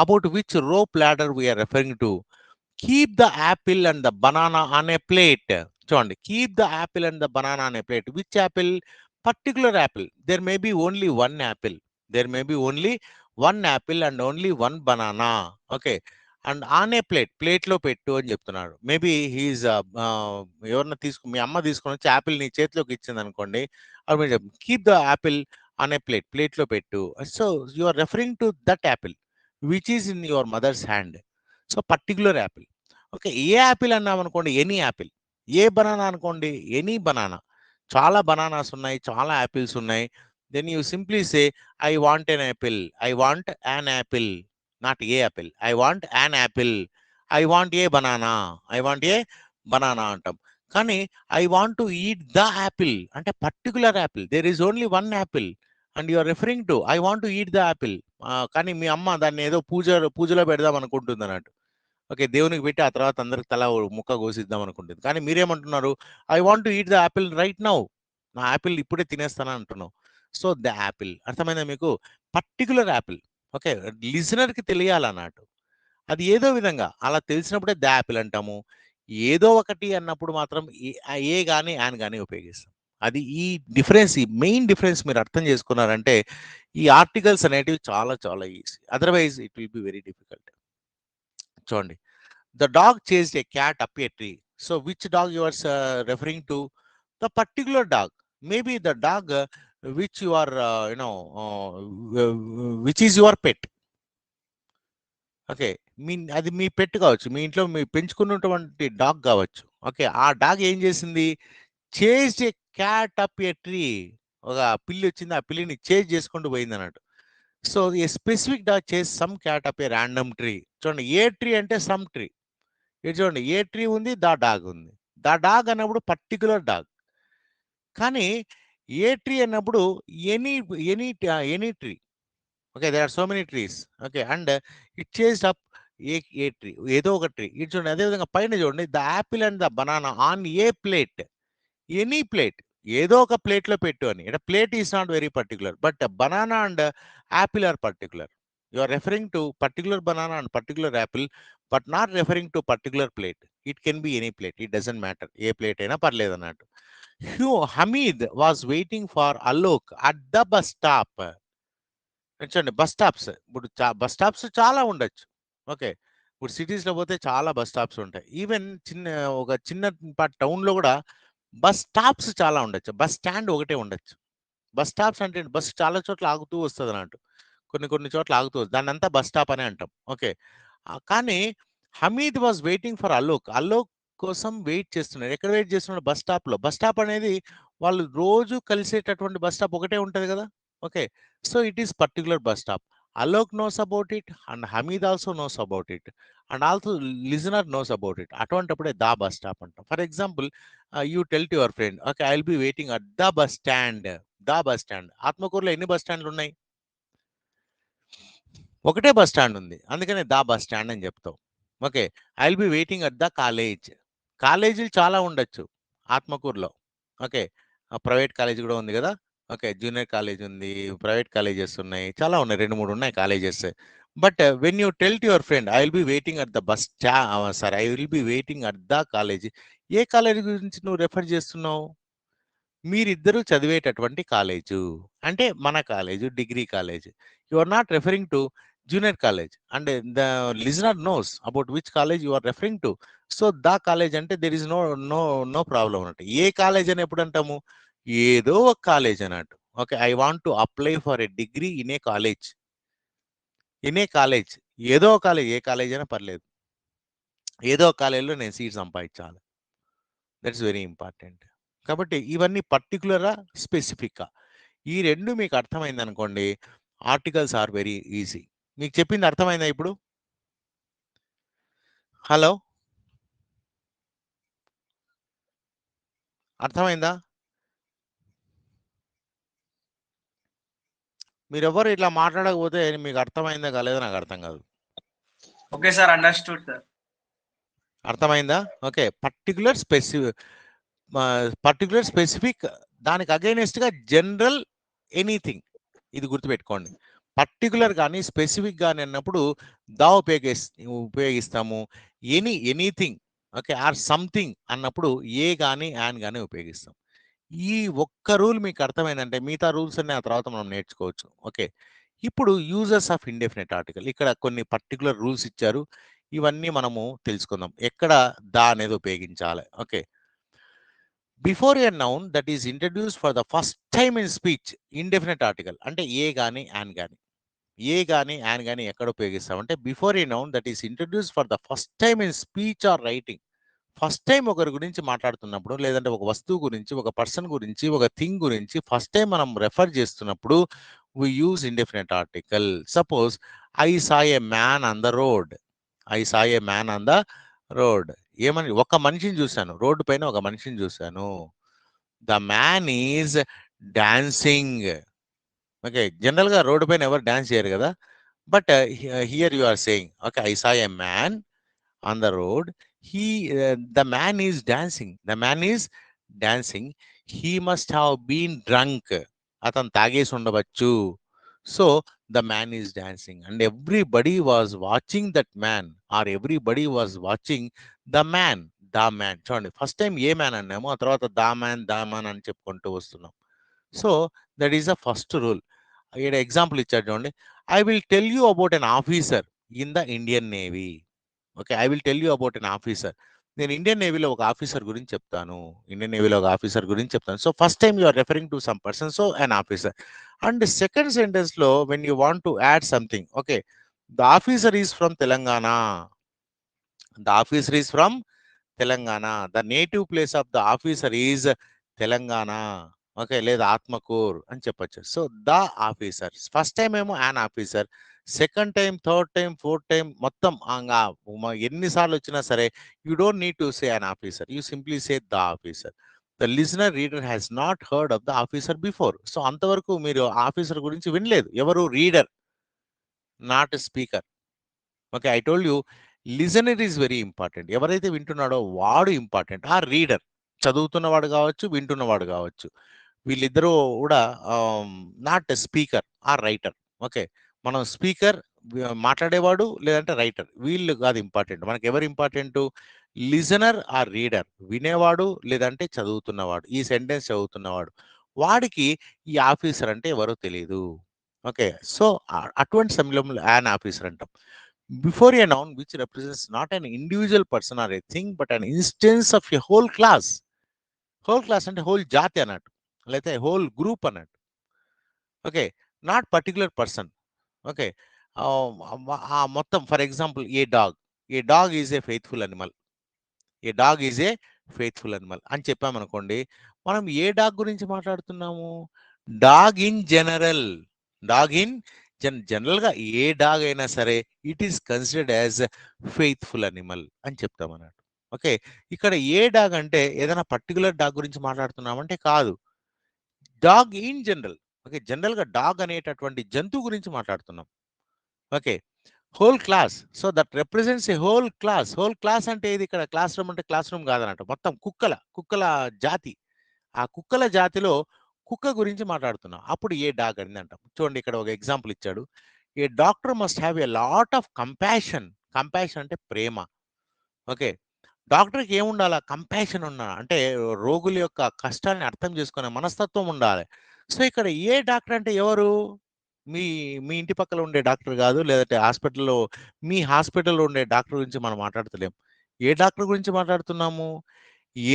about which rope ladder we are referring to. Keep the apple and the banana on a plate. చూడండి, keep the apple and the banana on a plate. Which Apple? Particular Apple. There may be only one Apple. There may be only one apple and only one banana. Okay, and on a plate, plate లో పెట్టు అని చెప్తున్నాడు. మేబీ హీఈస్ ఎవరన్నా మీ అమ్మ తీసుకొని వచ్చి యాపిల్ నీ చేతిలోకి ఇచ్చింది అనుకోండి, అప్పుడు మీరు keep the apple on a plate, plate లో పెట్టు. So you are referring to that apple which is in your mother's hand. So particular apple. Okay, a apple అన్నాం అనుకోండి, ఎనీ యాపిల్. ఏ బనానా అనుకోండి, ఎనీ బనానా. చాలా బనానాస్ ఉన్నాయి, చాలా యాపిల్స్ ఉన్నాయి. Then you simply say I want an apple, I want an apple. Not a apple, I want an apple. I want a banana, I want a banana అంటాం. కానీ I want to eat the apple అంటే particular apple. There is only one apple and you are referring to I want to eat the apple. కానీ మీ అమ్మ దాన్ని ఏదో పూజలో పెడదాం అనుకుంటుంది అన్నట్టు. ఓకే, దేవునికి పెట్టి ఆ తర్వాత అందరికి తల ముక్క కోసిద్దాం అనుకుంటుంది. కానీ మీరేమంటున్నారు? I want to eat the apple right now. నా యాపిల్ ఇప్పుడే తినేస్తాను అంటున్నావు. సో ద యాపిల్, అర్థమైందా మీకు? Particular apple. ఓకే, లిజనర్కి తెలియాలన్నట్టు. అది ఏదో విధంగా అలా తెలిసినప్పుడే ద యాపిల్ అంటాము. ఏదో ఒకటి అన్నప్పుడు మాత్రం ఏ కానీ యాన్ కానీ ఉపయోగిస్తాం. అది ఈ డిఫరెన్స్, ఈ మెయిన్ డిఫరెన్స్ మీరు అర్థం చేసుకున్నారంటే ఈ ఆర్టికల్స్ అనేటివి చాలా చాలా easy. Otherwise it will be very difficult. చూడండి, the dog chased a cat up a tree. So which dog you are referring to? The particular dog. Maybe the dog which you are which is your pet. Okay, అది మీ పెట్ కావచ్చు, మీ ఇంట్లో మీ పెంచుకున్నటువంటి డాగ్ కావచ్చు. ఓకే, ఆ డాగ్ ఏం చేసింది? Chase A cat up a tree. ఒక పిల్లి వచ్చింది, ఆ పిల్లిని చేజ్ చేసుకుంటూ పోయింది అన్నట్టు. సో ఏ specific dog chase some cat up ఏ ర్యాండమ్ ట్రీ. చూడండి, ఏ ట్రీ అంటే సమ్ ట్రీ. ఇది చూడండి, ఏ ట్రీ ఉంది, దా డాగ్ ఉంది. దా డాగ్ అన్నప్పుడు పర్టికులర్ డాగ్. కానీ ఏ ట్రీ అన్నప్పుడు any any any tree. Okay, there are so many trees. Okay, and it chased up a tree, ఏదో ఒక ట్రీ. ఇది చూడండి, అదేవిధంగా పైన చూడండి, the apple and the banana on a plate. Any plate, ఏదో ఒక ప్లేట్లో పెట్టు అని. ఇక్కడ plate is not very particular, but banana and apple are particular. You are referring to particular banana and particular apple, but not referring to particular plate. It can be any plate, it doesn't matter. ఏ ప్లేట్ అయినా పర్లేదు అన్నట్టు. Hamid was waiting for Alok at the bus stop. చూడండి, బస్ స్టాప్స్. ఇప్పుడు బస్ స్టాప్స్ చాలా ఉండొచ్చు. ఓకే, ఇప్పుడు సిటీస్లో పోతే చాలా బస్ స్టాప్స్ ఉంటాయి. ఈవెన్ ఒక చిన్న టౌన్లో కూడా బస్ స్టాప్స్ చాలా ఉండొచ్చు. బస్ స్టాండ్ ఒకటే ఉండొచ్చు. బస్ స్టాప్స్ అంటే బస్సు చాలా చోట్ల ఆగుతూ వస్తుంది అన్నట్టు. కొన్ని చోట్ల ఆగుతూ దాన్ని అంతా బస్ స్టాప్ అనే అంటాం. ఓకే, కానీ Hamid was waiting for Alok. Alok కోసం వెయిట్ చేస్తున్నాడు. ఎక్కడ వెయిట్ చేస్తున్నాడు? బస్ స్టాప్లో. బస్ స్టాప్ అనేది వాళ్ళు రోజు కలిసేటటువంటి బస్ స్టాప్ ఒకటే ఉంటుంది కదా. Okay, so it is particular bus stop. Alok knows about it and Hamid also knows about it and also listener knows about it. అటువంటిప్పుడే దా బస్ స్టాప్ అంటాం. For example, you tell to your friend, okay I will be waiting at the bus stand. The bus stand. ఆత్మకూరులో ఎన్ని బస్ స్టాండ్లు ఉన్నాయి? ఒకటే బస్ స్టాండ్ ఉంది, అందుకనే దా బస్ స్టాండ్ అని చెప్తావు. Okay, I will be waiting at the college. కాలేజీలు చాలా ఉండొచ్చు ఆత్మకూరులో. ఓకే, ప్రైవేట్ కాలేజ్ కూడా ఉంది కదా. ఓకే, జూనియర్ కాలేజ్ ఉంది, ప్రైవేట్ కాలేజెస్ ఉన్నాయి, చాలా ఉన్నాయి, 2-3 ఉన్నాయి colleges. But when you tell to your friend I will be waiting at the I will be waiting at the college, ఏ కాలేజ్ గురించి నువ్వు రెఫర్ చేస్తున్నావు? మీరిద్దరూ చదివేటటువంటి కాలేజు. అంటే మన college, degree college. You are not referring to junior college. And the listener knows about which college you are referring to. So, the college అంటే దేర్ ఈస్ నో ప్రాబ్లమ్ అన్నట్టు. ఏ కాలేజ్ అని ఎప్పుడంటాము? ఏదో ఒక కాలేజ్ అన్నట్టు. Okay. I want to apply for a degree in a college. In a college. ఏదో ఒక కాలేజ్. ఏ కాలేజ్ అయినా పర్లేదు. ఏదో ఒక కాలేజ్‌లో నేను సీట్ సంపాదించాలి. That's very important. కాబట్టి ఇవన్నీ పర్టిక్యులరా? స్పెసిఫికా? ఈ 2 మీకు అర్థమైందనుకోండి, ఆర్టికల్స్ ఆర్ వెరీ ఈజీ. మీకు చెప్పింది అర్థమైందా ఇప్పుడు? హలో! అర్థమైందా? మీరెవ్వరు ఇట్లా మాట్లాడకపోతే మీకు అర్థమైందా కాలేదో నాకు అర్థం కాదు. Okay sir, understood sir. అర్థమైందా? ఓకే. పర్టిక్యులర్, స్పెసిఫిక్, దానికి అగైనెస్ట్‌గా జనరల్, ఎనీథింగ్. ఇది గుర్తుపెట్టుకోండి. పర్టిక్యులర్ గాని, స్పెసిఫిక్ గాని అన్నప్పుడు ఉపయోగిస్తాము. ఎనీథింగ్, ఓకే, ఆర్ సంథింగ్ అన్నప్పుడు ఏ గాని, యాన్ గాని ఉపయోగిస్తాం. ఈ ఒక్క రూల్ మీకు అర్థమైందంటే మిగతా రూల్స్ అన్ని ఆ తర్వాత మనం నేర్చుకోవచ్చు. ఓకే. ఇప్పుడు యూజర్స్ ఆఫ్ ఇండెఫినిట్ ఆర్టికల్. ఇక్కడ కొన్ని పర్టిక్యులర్ రూల్స్ ఇచ్చారు. ఇవన్నీ మనము తెలుసుకుందాం. ఎక్కడ ద అనేది ఉపయోగించాలి. Okay. Before a noun that is introduced for the first time in speech, indefinite article అంటే ఏ గాని, యాన్ గాని. ఏ గాని, యాన్ గాని ఎక్కడ ఉపయోగిస్తామంటే before a noun that is introduced for the first time in speech or writing. First time ఒకరి గురించి మాట్లాడుతున్నప్పుడు, లేదంటే ఒక వస్తువు గురించి, ఒక పర్సన్ గురించి, ఒక థింగ్ గురించి ఫస్ట్ టైం మనం రెఫర్ చేస్తున్నప్పుడు we use indefinite article. Suppose I saw a man on the road. I saw a man on the road. ఏమని? ఒక మనిషిని చూశాను. రోడ్డు పైన ఒక మనిషిని చూశాను. The man is dancing. Okay. జనరల్‌గా రోడ్డు పైన ఎవరు డాన్స్ చేయరు కదా! But here you are saying, okay, I saw a man on the road. The man is dancing. The man is dancing. He must have been drunk. అతను తాగేసి ఉండవచ్చు. So the man is dancing and everybody was watching that man, or everybody was watching the man. The man చూడండి, ఫస్ట్ టైం ఏ మ్యాన్ అన్నామో ఆ తర్వాత ద మ్యాన్ అని చెప్పుకుంటూ వస్తున్నాం. So that is the first rule. ఇక్కడ ఎగ్జాంపుల్ ఇచ్చాడు చూడండి. I will tell you about an officer in the Indian navy. Okay. I will tell you about an officer. నేను ఇండియన్ నేవీలో ఒక ఆఫీసర్ గురించి చెప్తాను. ఇండియన్ నేవీలో ఒక ఆఫీసర్ గురించి చెప్తాను. So first time you are referring to some person. So an officer. And second సెంటెన్స్‌లో when you want to add something, okay, the officer is from Telangana. The officer is from Telangana. The native place of the officer is Telangana. Okay. లేదా ఆత్మకూర్ అని చెప్పొచ్చు. So the officer. First time ఏమో an officer. Second time, third time, fourth time మొత్తం ఎన్ని సార్లు వచ్చినా సరే you don't need to say an officer. You simply say the officer. The listener reader has not heard of the officer before. So అంతవరకు మీరు ఆఫీసర్ గురించి వినలేదు. ఎవరు? Reader, not speaker. Okay. I told you listener is very important. ఎవరైతే వింటున్నాడో వాడు ఇంపార్టెంట్. ఆ రీడర్, చదువుతున్నవాడు కావచ్చు, వింటున్నవాడు కావచ్చు. వీళ్ళిద్దరూ కూడా not speaker or writer. Okay. మనం స్పీకర్, మాట్లాడేవాడు, లేదంటే రైటర్, వీళ్ళు కాదు ఇంపార్టెంట్. మనకి ఎవరు ఇంపార్టెంట్? Listener are reader. వినేవాడు లేదంటే చదువుతున్నవాడు, ఈ సెంటెన్స్ చదువుతున్నవాడు. వాడికి ఈ ఆఫీసర్ అంటే ఎవరో తెలియదు. ఓకే. సో అటువంటి సమయంలో యాన్ ఆఫీసర్ అంటాం. Before a noun which represents not an individual person or a thing but an instance of a whole class. Whole class అంటే హోల్ జాతి అన్నట్టు, లేకపోతే హోల్ గ్రూప్ అన్నట్టు. Okay. Not particular person. Okay. మొత్తం for example a dog. A dog is a faithful animal. A dog is a faithful animal అని చెప్పామనుకోండి, మనం ఏ డాగ్ గురించి మాట్లాడుతున్నాము? Dog in general. Dog in జనరల్గా ఏ డాగ్ అయినా సరే it is considered as faithful animal అని చెప్తాం అన్నట్టు. ఓకే. ఇక్కడ ఏ డాగ్ అంటే ఏదైనా పర్టికులర్ డాగ్ గురించి మాట్లాడుతున్నామంటే కాదు. Dog in general. ఓకే. జనరల్‌గా డాగ్ అనేటటువంటి జంతువు గురించి మాట్లాడుతున్నాం. Okay. Whole class. So that represents a whole class. Whole class అంటే ఏది? ఇక్కడ క్లాస్ రూమ్ అంటే క్లాస్ రూమ్ కాదన్నట్టు. మొత్తం కుక్కల జాతి. ఆ కుక్కల జాతిలో కుక్క గురించి మాట్లాడుతున్నాం. అప్పుడు ఏ డాగ్ అని అంటాం. చూడండి ఇక్కడ ఒక ఎగ్జాంపుల్ ఇచ్చాడు. A doctor must have a lot of compassion. Compassion అంటే ప్రేమ. ఓకే. డాక్టర్కి ఏముండాలా? కంపాషన్ అంటే రోగుల యొక్క కష్టాన్ని అర్థం చేసుకునే మనస్తత్వం ఉండాలి. సో ఇక్కడ ఏ డాక్టర్ అంటే ఎవరు? మీ మీ ఇంటి పక్కల ఉండే డాక్టర్ కాదు, లేదంటే మీ హాస్పిటల్లో ఉండే డాక్టర్ గురించి మనం మాట్లాడతలేం. ఏ డాక్టర్ గురించి మాట్లాడుతున్నాము?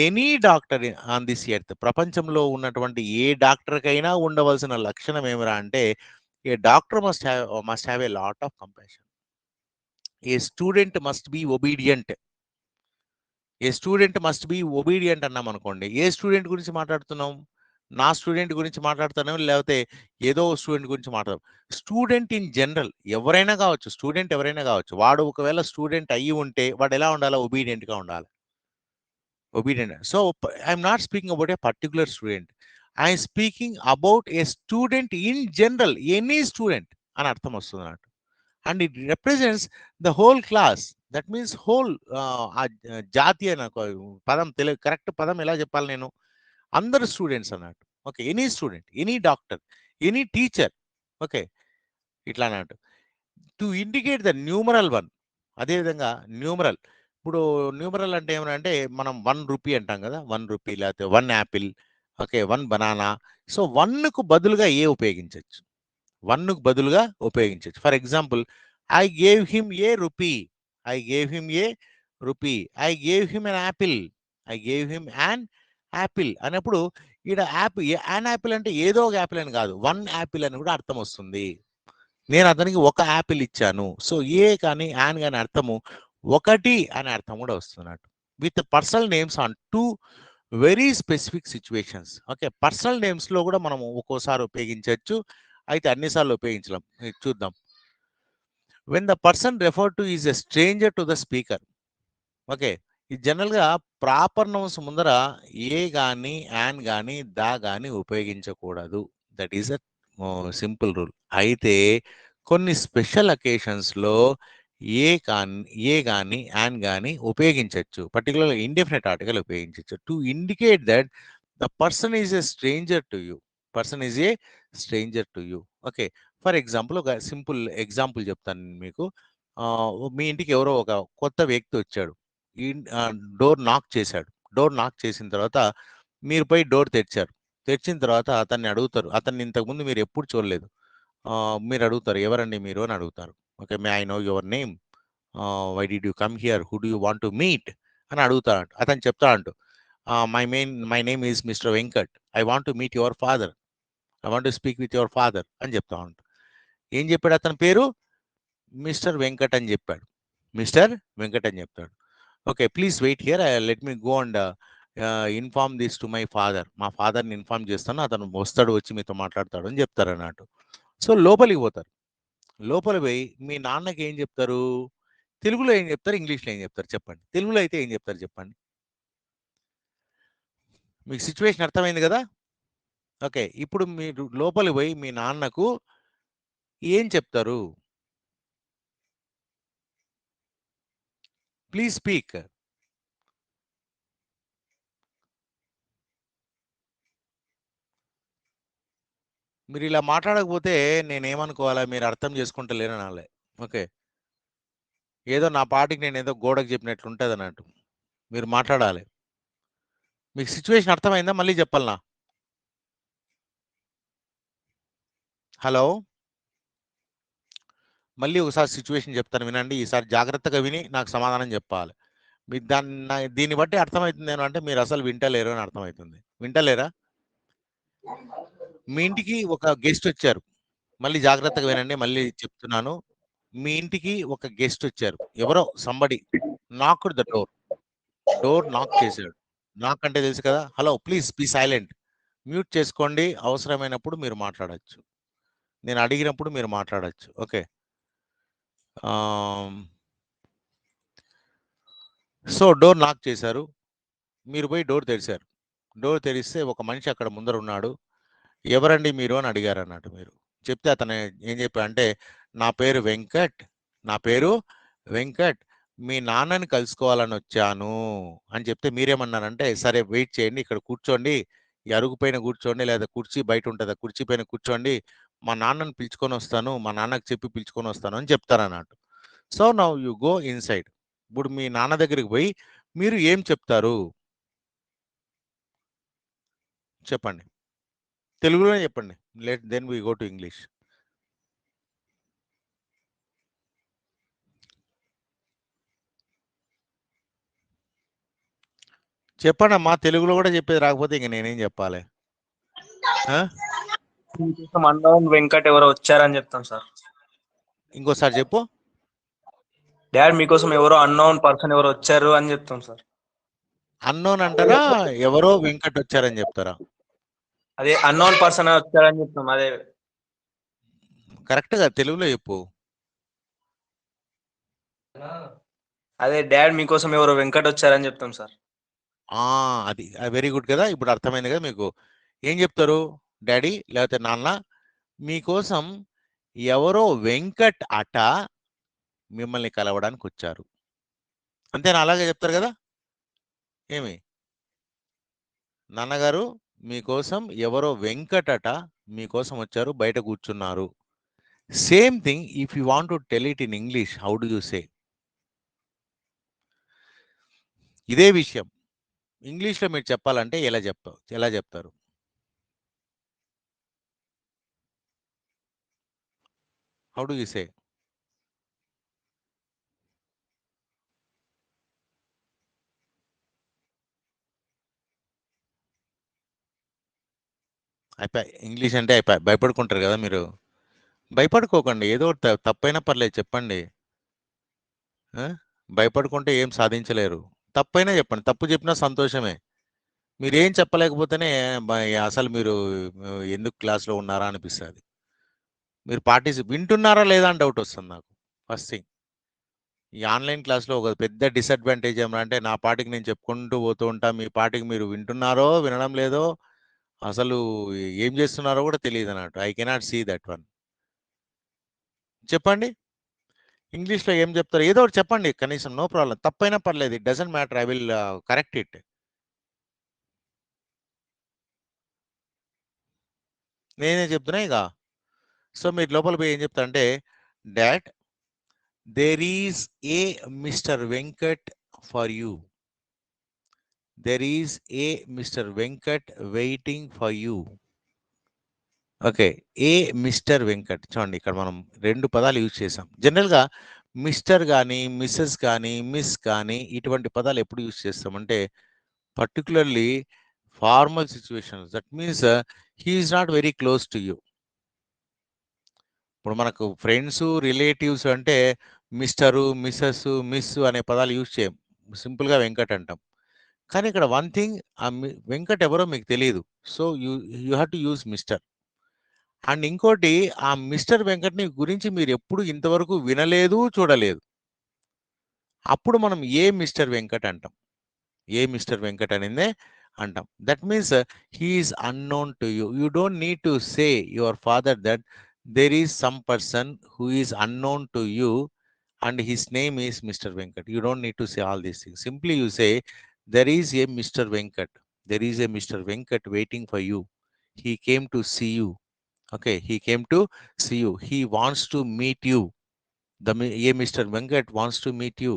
Any doctor on this earth, ప్రపంచంలో ఉన్నటువంటి ఏ డాక్టర్కైనా ఉండవలసిన లక్షణం ఏమిరా అంటే, a doctor must have a lot of compassion. A student must be obedient. A student must be obedient అన్నాం అనుకోండి. ఏ స్టూడెంట్ గురించి మాట్లాడుతున్నాం? నా స్టూడెంట్ గురించి మాట్లాడుతాను, లేకపోతే ఏదో స్టూడెంట్ గురించి మాట్లాడతాం. స్టూడెంట్ ఇన్ జనరల్ ఎవరైనా కావచ్చు, స్టూడెంట్ ఎవరైనా కావచ్చు. వాడు ఒకవేళ స్టూడెంట్ అయ్యి ఉంటే వాడు ఎలా ఉండాలి? ఒబీడియంట్గా ఉండాలి. Obedient. So I'm not speaking about a particular student. I'm speaking about a student in general, any student అని అర్థం వస్తుంది అన్నట్టు. And it represents the whole class. That means whole జాతి అని ఒక పదం, కరెక్ట్ పదం ఎలా చెప్పాలి నేను? అందరు స్టూడెంట్స్ అన్నట్టు. Okay, any student, any doctor, any teacher. Okay, ఇట్లా అన్నట్టు. To indicate the numeral one. అదేవిధంగా న్యూమరల్. ఇప్పుడు న్యూమరల్ అంటే ఏమనంటే, మనం 1 రూపీ అంటాం కదా, 1 రూపీ, లేకపోతే 1 యాపిల్, ఓకే, 1 బనానా. సో 1కు బదులుగా ఏ ఉపయోగించవచ్చు? 1కు బదులుగా ఉపయోగించవచ్చు. For example, I gave him a rupee. I gave him a rupee. I gave him an apple. I gave him an Apple అన్నప్పుడు ఈడ యాన్ యాపిల్ అంటే ఏదో ఒక యాపిల్ అని కాదు, 1 యాపిల్ అని కూడా అర్థం వస్తుంది. నేను అతనికి ఒక యాపిల్ ఇచ్చాను. సో ఏ కానీ యాన్ కానీ అర్థము ఒకటి అనే అర్థం కూడా వస్తున్నట్టు. With personal names on 2 very specific situations. Okay, personal names లో కూడా మనం ఒక్కోసారి ఉపయోగించవచ్చు, అయితే అన్నిసార్లు ఉపయోగించలేం. ఇది చూద్దాం. When the person refer to is a stranger to the speaker. Okay, ఇది జనరల్గా ప్రాపర్ నౌన్స్ ముందర ఏ కానీ యాన్ కానీ దా కానీ ఉపయోగించకూడదు. That is a simple rule. అయితే కొన్ని స్పెషల్ అకేషన్స్లో ఏ కానీ యాన్ కానీ ఉపయోగించవచ్చు. పర్టికులర్గా ఇండెఫినెట్ ఆర్టికల్ ఉపయోగించవచ్చు to indicate that the person is a stranger to you. Person is a stranger to you. Okay, for example ఒక సింపుల్ ఎగ్జాంపుల్ చెప్తాను మీకు. మీ ఇంటికి ఎవరో ఒక కొత్త వ్యక్తి వచ్చాడు. డోర్ నాక్ చేశాడు. డోర్ నాక్ చేసిన తర్వాత మీరు పోయి డోర్ తెరిచారు. తెరిచిన తర్వాత అతన్ని అడుగుతారు. అతన్ని ఇంతకుముందు మీరు ఎప్పుడు చూడలేదు. మీరు అడుగుతారు, ఎవరండి మీరు అని అడుగుతారు. Okay, may I know your name? Why did you come here? Who do you want to meet అని అడుగుతాడు. అతను చెప్తాడు, my name is mister Venkat. I want to meet your father. I want to speak with your father అని చెప్తా ఉంటాడు. ఏం చెప్పాడు అతని పేరు? మిస్టర్ వెంకట్ అని చెప్పాడు. మిస్టర్ వెంకట్ అని చెప్తాడు. Okay, please wait here, let me go and inform this to my father. మా ఫాదర్ని ఇన్ఫార్మ్ చేస్తాను, అతను వస్తాడు, వచ్చి మీతో మాట్లాడతాడు అని చెప్తారు అన్నట్టు. సో లోపలికి పోతారు. లోపలికి పోయి మీ నాన్నకి ఏం చెప్తారు? తెలుగులో ఏం చెప్తారు, ఇంగ్లీష్లో ఏం చెప్తారు చెప్పండి? తెలుగులో అయితే ఏం చెప్తారు చెప్పండి? మీకు సిచ్యువేషన్ అర్థమైంది కదా? ఓకే, ఇప్పుడు మీరు లోపలికి పోయి మీ నాన్నకు ఏం చెప్తారు? Please speak. మీరు ఇలా మాట్లాడకపోతే నేనేమనుకోవాలా? మీరు అర్థం చేసుకుంటలేరని అనాలి. ఓకే, ఏదో నా పాటికి నేను ఏదో గోడకు చెప్పినట్లు ఉంటుంది అన్నట్టు. మీరు మాట్లాడాలి. మీకు సిచ్యువేషన్ అర్థమైందా? మళ్ళీ చెప్పాలనా? హలో, మళ్ళీ ఒకసారి సిచ్యువేషన్ చెప్తాను, వినండి. ఈసారి జాగ్రత్తగా విని నాకు సమాధానం చెప్పాలి. మీరు దీన్ని బట్టి అర్థమవుతుంది అంటే మీరు అసలు వింటలేరు అని అర్థమవుతుంది. వింటలేరా? మీ ఇంటికి ఒక గెస్ట్ వచ్చారు. మళ్ళీ జాగ్రత్తగా వినండి, మళ్ళీ చెప్తున్నాను. మీ ఇంటికి ఒక గెస్ట్ వచ్చారు. ఎవరో somebody knocked the door. Door knock చేశాడు. నాక్ అంటే తెలుసు కదా? Hello, please be silent. Mute చేసుకోండి. అవసరమైనప్పుడు మీరు మాట్లాడొచ్చు. నేను అడిగినప్పుడు మీరు మాట్లాడొచ్చు. ఓకే. సో డోర్ నాక్ చేశారు. మీరు పోయి డోర్ తెరిచారు. డోర్ తెరిస్తే ఒక మనిషి అక్కడ ముందర ఉన్నాడు. ఎవరండి మీరు అని అడిగారు అన్నట్టు మీరు. చెప్తే అతను ఏం చెప్పాడంటే, నా పేరు వెంకట్. నా పేరు వెంకట్. మీ నాన్నని కలుసుకోవాలని వచ్చాను అని చెప్తే మీరేమన్నారంటే, సరే వెయిట్ చేయండి, ఇక్కడ కూర్చోండి, ఈ అరుగు పైన కూర్చోండి, లేదా కుర్చీ బయట ఉంటుంది, ఆ కుర్చీ పైన కూర్చోండి, మా నాన్నని పిలుచుకొని వస్తాను, మా నాన్నకి చెప్పి పిలుచుకొని వస్తాను అని చెప్తారన్నట్టు. So now you go inside. ఇప్పుడు మీ నాన్న దగ్గరికి పోయి మీరు ఏం చెప్తారు చెప్పండి, తెలుగులోనే చెప్పండి. Then we go to English. చెప్పండి అమ్మా, తెలుగులో కూడా చెప్పేది రాకపోతే ఇంక నేనేం చెప్పాలి? మీకోసం అన్నోన్ వెంకట్ ఎవరో వచ్చారని చెప్తాం సార్. ఇంకోసారి చెప్పు. డాడ్ మీకోసం ఎవరో అన్నోన్ పర్సన్ ఎవరో వచ్చారు అని చెప్తాం సార్. అన్నోన్ అంటారా, ఎవరో వెంకట్ వచ్చారని చెప్తారా? అదే అన్నోన్ పర్సన్ వచ్చారని చెప్తాం. అదే కరెక్ట్గా తెలుగులో చెప్పు. అదే డాడ్ మీకోసం ఎవరో వెంకట్ వచ్చారని చెప్తాం సార్. అది వెరీ గుడ్ కదా, ఇప్పుడు అర్థమైంది కదా మీకు. ఏం చెప్తారు? డాడీ లేకపోతే నాన్న, మీకోసం ఎవరో వెంకట్ అట మిమ్మల్ని కలవడానికి వచ్చారు. అంతేనా? అలాగే చెప్తారు కదా. ఏమి నాన్నగారు, మీకోసం ఎవరో వెంకట్ అట మీకోసం వచ్చారు, బయట కూర్చున్నారు. Same thing if you want to tell it in English, how do you say? ఇదే విషయం ఇంగ్లీష్లో మీరు చెప్పాలంటే ఎలా చెప్తారు? How do you say? అయిపోయి ఇంగ్లీష్ అంటే అయిపోయి భయపడుకుంటారు కదా మీరు. భయపడుకోకండి, ఏదో తప్పైనా పర్లేదు చెప్పండి. భయపడుకుంటే ఏం సాధించలేరు. తప్పైనా చెప్పండి, తప్పు చెప్పినా సంతోషమే. మీరేం చెప్పలేకపోతేనే అసలు మీరు ఎందుకు క్లాస్లో ఉన్నారా అనిపిస్తుంది. మీరు వింటున్నారా లేదా అని డౌట్ వస్తుంది నాకు. ఫస్ట్ థింగ్, ఈ ఆన్లైన్ క్లాస్లో ఒక పెద్ద డిసడ్వాంటేజ్ ఏమంటే, నా పాటికి నేను చెప్పుకుంటూ పోతూ ఉంటా, మీ పాటికి మీరు వింటున్నారో వినడం లేదో, అసలు ఏం చేస్తున్నారో కూడా తెలియదు అన్నట్టు. I cannot see that one. చెప్పండి ఇంగ్లీష్లో ఏం చెప్తారు? ఏదో ఒకటి చెప్పండి కనీసం, నో ప్రాబ్లం, తప్పైనా పర్లేదు, it doesn't matter, I will correct it. నేనే చెప్తున్నా ఇక. సో మీరు లోపల పోయి ఏం చెప్తారంటే, dad there is a mister Venkat for you, there is a mister Venkat waiting for you. Okay, a mister Venkat. చూడండి ఇక్కడ మనం రెండు పదాలు యూజ్ చేసాం. జనరల్గా మిస్టర్ కానీ మిస్సెస్ కానీ మిస్ కానీ ఇటువంటి పదాలు ఎప్పుడు యూజ్ చేస్తామంటే, particularly formal situations. That means he is not very close to you. ఇప్పుడు మనకు ఫ్రెండ్స్ రిలేటివ్స్ అంటే మిస్టరు మిస్సెస్ మిస్ అనే పదాలు యూజ్ చేయం, సింపుల్గా వెంకట్ అంటాం. కానీ ఇక్కడ వన్ థింగ్, ఆ వెంకట్ ఎవరో మీకు తెలియదు, so you have to use mister. And ఇంకోటి, ఆ మిస్టర్ వెంకట్ని గురించి మీరు ఎప్పుడు ఇంతవరకు వినలేదు, చూడలేదు. అప్పుడు మనం ఏ మిస్టర్ వెంకట్ అంటాం, ఏ మిస్టర్ వెంకట్ అనిందే అంటాం. That means he's unknown to you. You don't need to say your father that there is some person who is unknown to you and his name is Mr. Venkat. You don't need to say all these things. Simply you say, there is a Mr. Venkat. There is a Mr. Venkat waiting for you. He came to see you. Okay, he came to see you. He wants to meet you. A Mr. Venkat wants to meet you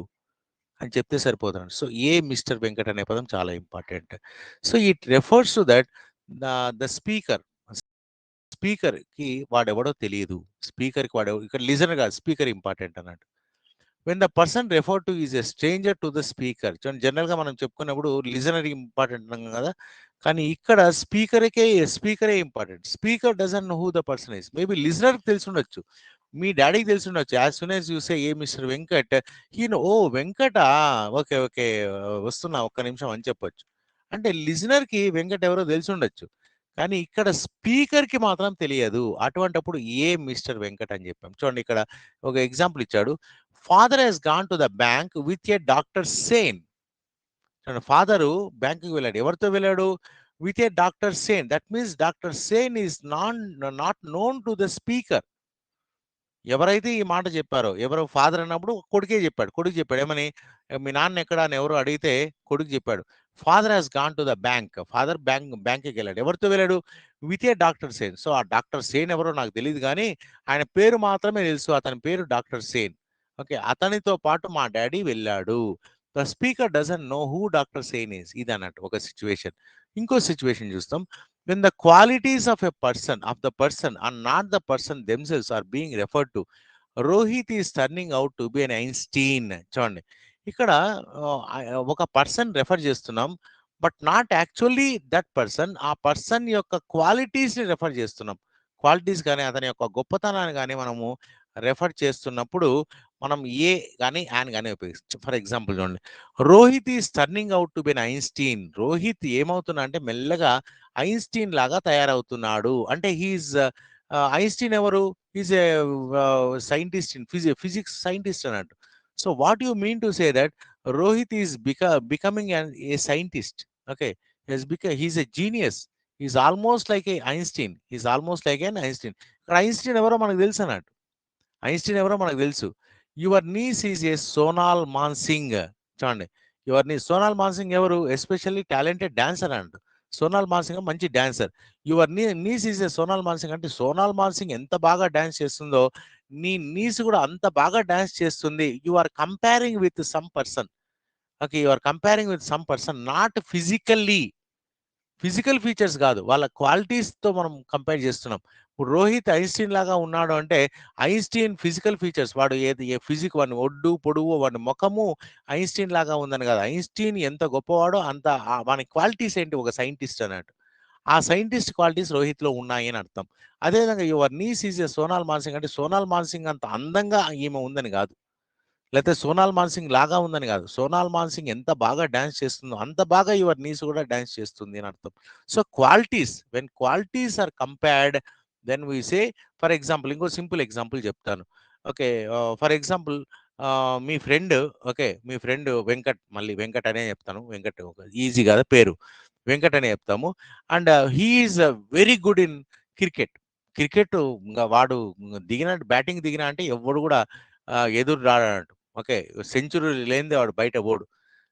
అని చెప్తే సరిపోతుంది. సో ఏ మిస్టర్ వెంకట్ అనే పదం చాలా important. So it refers to that the speaker, స్పీకర్కి వాడెవడో తెలియదు, స్పీకర్కి వాడెవడో, ఇక్కడ లిజనర్ కాదు, స్పీకర్ ఇంపార్టెంట్ అన్నట్టు. When the person refer to is a stranger to the speaker. జనరల్గా మనం చెప్పుకున్నప్పుడు లిజనర్ ఇంపార్టెంట్ అన్నాం కదా, కానీ ఇక్కడ స్పీకరే important. Speaker doesn't know who the person is. Maybe లిజనర్కి తెలిసి ఉండొచ్చు, మీ డాడీకి తెలిసి ఉండొచ్చు. As soon as you say a mister Venkat, ఓ వెంకటా, ఓకే ఓకే వస్తున్నా ఒక్క నిమిషం అని చెప్పొచ్చు. అంటే లిజనర్కి వెంకట్ ఎవరో తెలిసి ఉండొచ్చు, కానీ ఇక్కడ స్పీకర్కి మాత్రం తెలియదు. అటువంటప్పుడు ఏ మిస్టర్ వెంకట్ అని చెప్పాం. చూడండి ఇక్కడ ఒక ఎగ్జాంపుల్ ఇచ్చాడు. Father he's gone to the bank with a doctor Sen. చూడండి, ఫాదరు బ్యాంకుకి వెళ్ళాడు. ఎవరితో వెళ్ళాడు? With a doctor Sen. That means doctor Sen is not known to the speaker. ఎవరైతే ఈ మాట చెప్పారో, ఎవరో ఫాదర్ అన్నప్పుడు కొడుకు చెప్పాడు ఏమని, మీ నాన్న ఎక్కడ అని ఎవరు అడిగితే కొడుకు చెప్పాడు, father has gone to the bank. Father బ్యాంక్కి వెళ్ళాడు. ఎవరితో వెళ్ళాడు? With a doctor Sen. So ఆ డాక్టర్ సేన్ ఎవరో నాకు తెలియదు, కానీ ఆయన పేరు మాత్రమే తెలుసు, అతని పేరు డాక్టర్ సేన్. ఓకే, అతనితో పాటు మా డాడీ వెళ్ళాడు. The speaker doesn't know who doctor Sen is. ఇది అన్నట్టు ఒక సిచ్యువేషన్. ఇంకో సిచ్యువేషన్ చూస్తాం. when the qualities of a person of the person are not the person themselves are being referred to, Rohit is turning out to be an Einstein. చూడండి ఇక్కడ ఒక పర్సన్ రెఫర్ చేస్తున్నాం, but not actually that person. ఆ పర్సన్ యొక్క క్వాలిటీస్ని రెఫర్ చేస్తున్నాం. క్వాలిటీస్ కానీ అతని యొక్క గొప్పతనాన్ని కానీ మనము రెఫర్ చేస్తున్నప్పుడు మనం ఏ కానీ యాన్ కానీ ఉపయోగిస్తాం. ఫర్ ఎగ్జాంపుల్ చూడండి, Rohit is turning out to be an Einstein. Rohit ఏమవుతున్నా అంటే మెల్లగా ఐన్స్టీన్ లాగా తయారవుతున్నాడు. అంటే హీఈస్ ఐన్స్టీన్ ఎవరు? Is a scientist in physics scientist అన్నట్టు. So what you mean to say that Rohit is becoming a scientist. Okay, he's a genius. Is almost like a Einstein. Is almost like an Einstein. ఇక్కడ ఐన్స్టీన్ ఎవరో మనకు తెలుసు అన్నట్టు. ఐన్స్టీన్ ఎవరో మనకు తెలుసు. Your niece is a Sonal Man Singh. చూడండి, యువర్ నీస్ సోనాల్ మాన్సింగ్ ఎవరు? ఎస్పెషల్లీ టాలెంటెడ్ డాన్సర్ అన్నట్టు. సోనాల్ మాన్సింగ్ మంచి dancer. Your niece is a Sonal Mansingh అంటే సోనాల్ మాన్సింగ్ ఎంత బాగా డాన్స్ చేస్తుందో నీ నీస్ కూడా అంత బాగా డాన్స్ చేస్తుంది. You are comparing with some person. Okay, you are comparing with some person, not physically. Physical features కాదు, వాళ్ళ క్వాలిటీస్తో మనం కంపేర్ చేస్తున్నాం. ఇప్పుడు రోహిత్ ఐన్స్టీన్ లాగా ఉన్నాడు అంటే ఐన్స్టీన్ ఫిజికల్ ఫీచర్స్, వాడు ఏది ఫిజిక్, వాడిని ఒడ్డు పొడువు వాడి ముఖము ఐన్స్టీన్ లాగా ఉందని కాదు. ఐన్స్టీన్ ఎంత గొప్పవాడో అంత వాని క్వాలిటీస్ ఏంటి ఒక సైంటిస్ట్ అన్నట్టు. ఆ సైంటిస్ట్ క్వాలిటీస్ రోహిత్లో ఉన్నాయి అని అర్థం. అదేవిధంగా your niece is a Sonal Mansingh అంటే సోనాల్ మాన్సింగ్ అంత అందంగా ఈమె ఉందని కాదు, లేకపోతే సోనాల్ మాన్సింగ్ లాగా ఉందని కాదు. సోనాల్ మాన్సింగ్ ఎంత బాగా డాన్స్ చేస్తుందో అంత బాగా యువర్ నీస్ కూడా డాన్స్ చేస్తుంది అని అర్థం. So qualities, when qualities are compared then we say. For example ఇంకో సింపుల్ ఎగ్జాంపుల్ చెప్తాను. ఓకే, ఫర్ ఎగ్జాంపుల్ మీ ఫ్రెండ్, ఓకే మీ ఫ్రెండ్ వెంకట్, మళ్ళీ వెంకట్ అనే చెప్తాను. వెంకట్ ఈజీ కదా పేరు, వెంకట్ అనే చెప్తాము. And he's very good in cricket. Cricket వాడు బ్యాటింగ్ దిగిన అంటే ఎవడు కూడా ఎదురు రాడన్నట్టు. ఓకే, సెంచురీ లేనిదే వాడు బయట పోడు.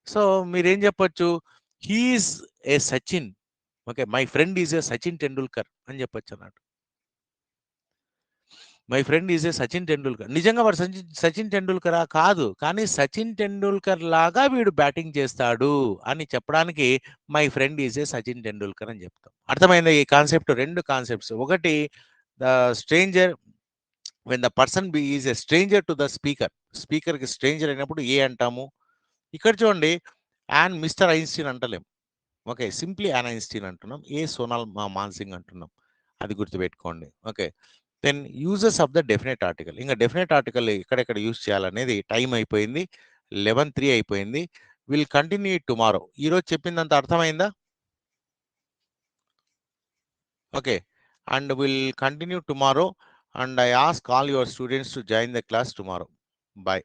సో మీరేం చెప్పొచ్చు? He's a Sachin. Okay, my friend is a Sachin Tendulkar అని చెప్పొచ్చు అన్నట్టు. My friend is a Sachin Tendulkar. నిజంగా వాడు సచిన్ టెండూల్కరా? కాదు, కానీ సచిన్ టెండూల్కర్ లాగా వీడు బ్యాటింగ్ చేస్తాడు అని చెప్పడానికి my friend is a Sachin Tendulkar అని చెప్తాం. అర్థమైంది ఈ కాన్సెప్ట్? రెండు కాన్సెప్ట్స్. ఒకటి the stranger, when the person is a stranger to the speaker. స్పీకర్కి స్ట్రేంజర్ అయినప్పుడు ఏ అంటాము. ఇక్కడ చూడండి, యాన్ మిస్టర్ ఐన్స్టీన్ అంటలేం. ఓకే, సింప్లీ యాన్ ఐన్స్టీన్ అంటున్నాం. ఏ సోనాల్ మాన్సింగ్ అంటున్నాం. అది గుర్తుపెట్టుకోండి. Okay, then uses of the definite article. ఇంకా డెఫినెట్ ఆర్టికల్ ఎక్కడెక్కడ యూజ్ చేయాలనేది టైం అయిపోయింది, 11:03 అయిపోయింది. Will continue tomorrow. ఈరోజు చెప్పిందంత అర్థమైందా? Okay, and will continue tomorrow. And I ask all your students to join the class tomorrow. Bye.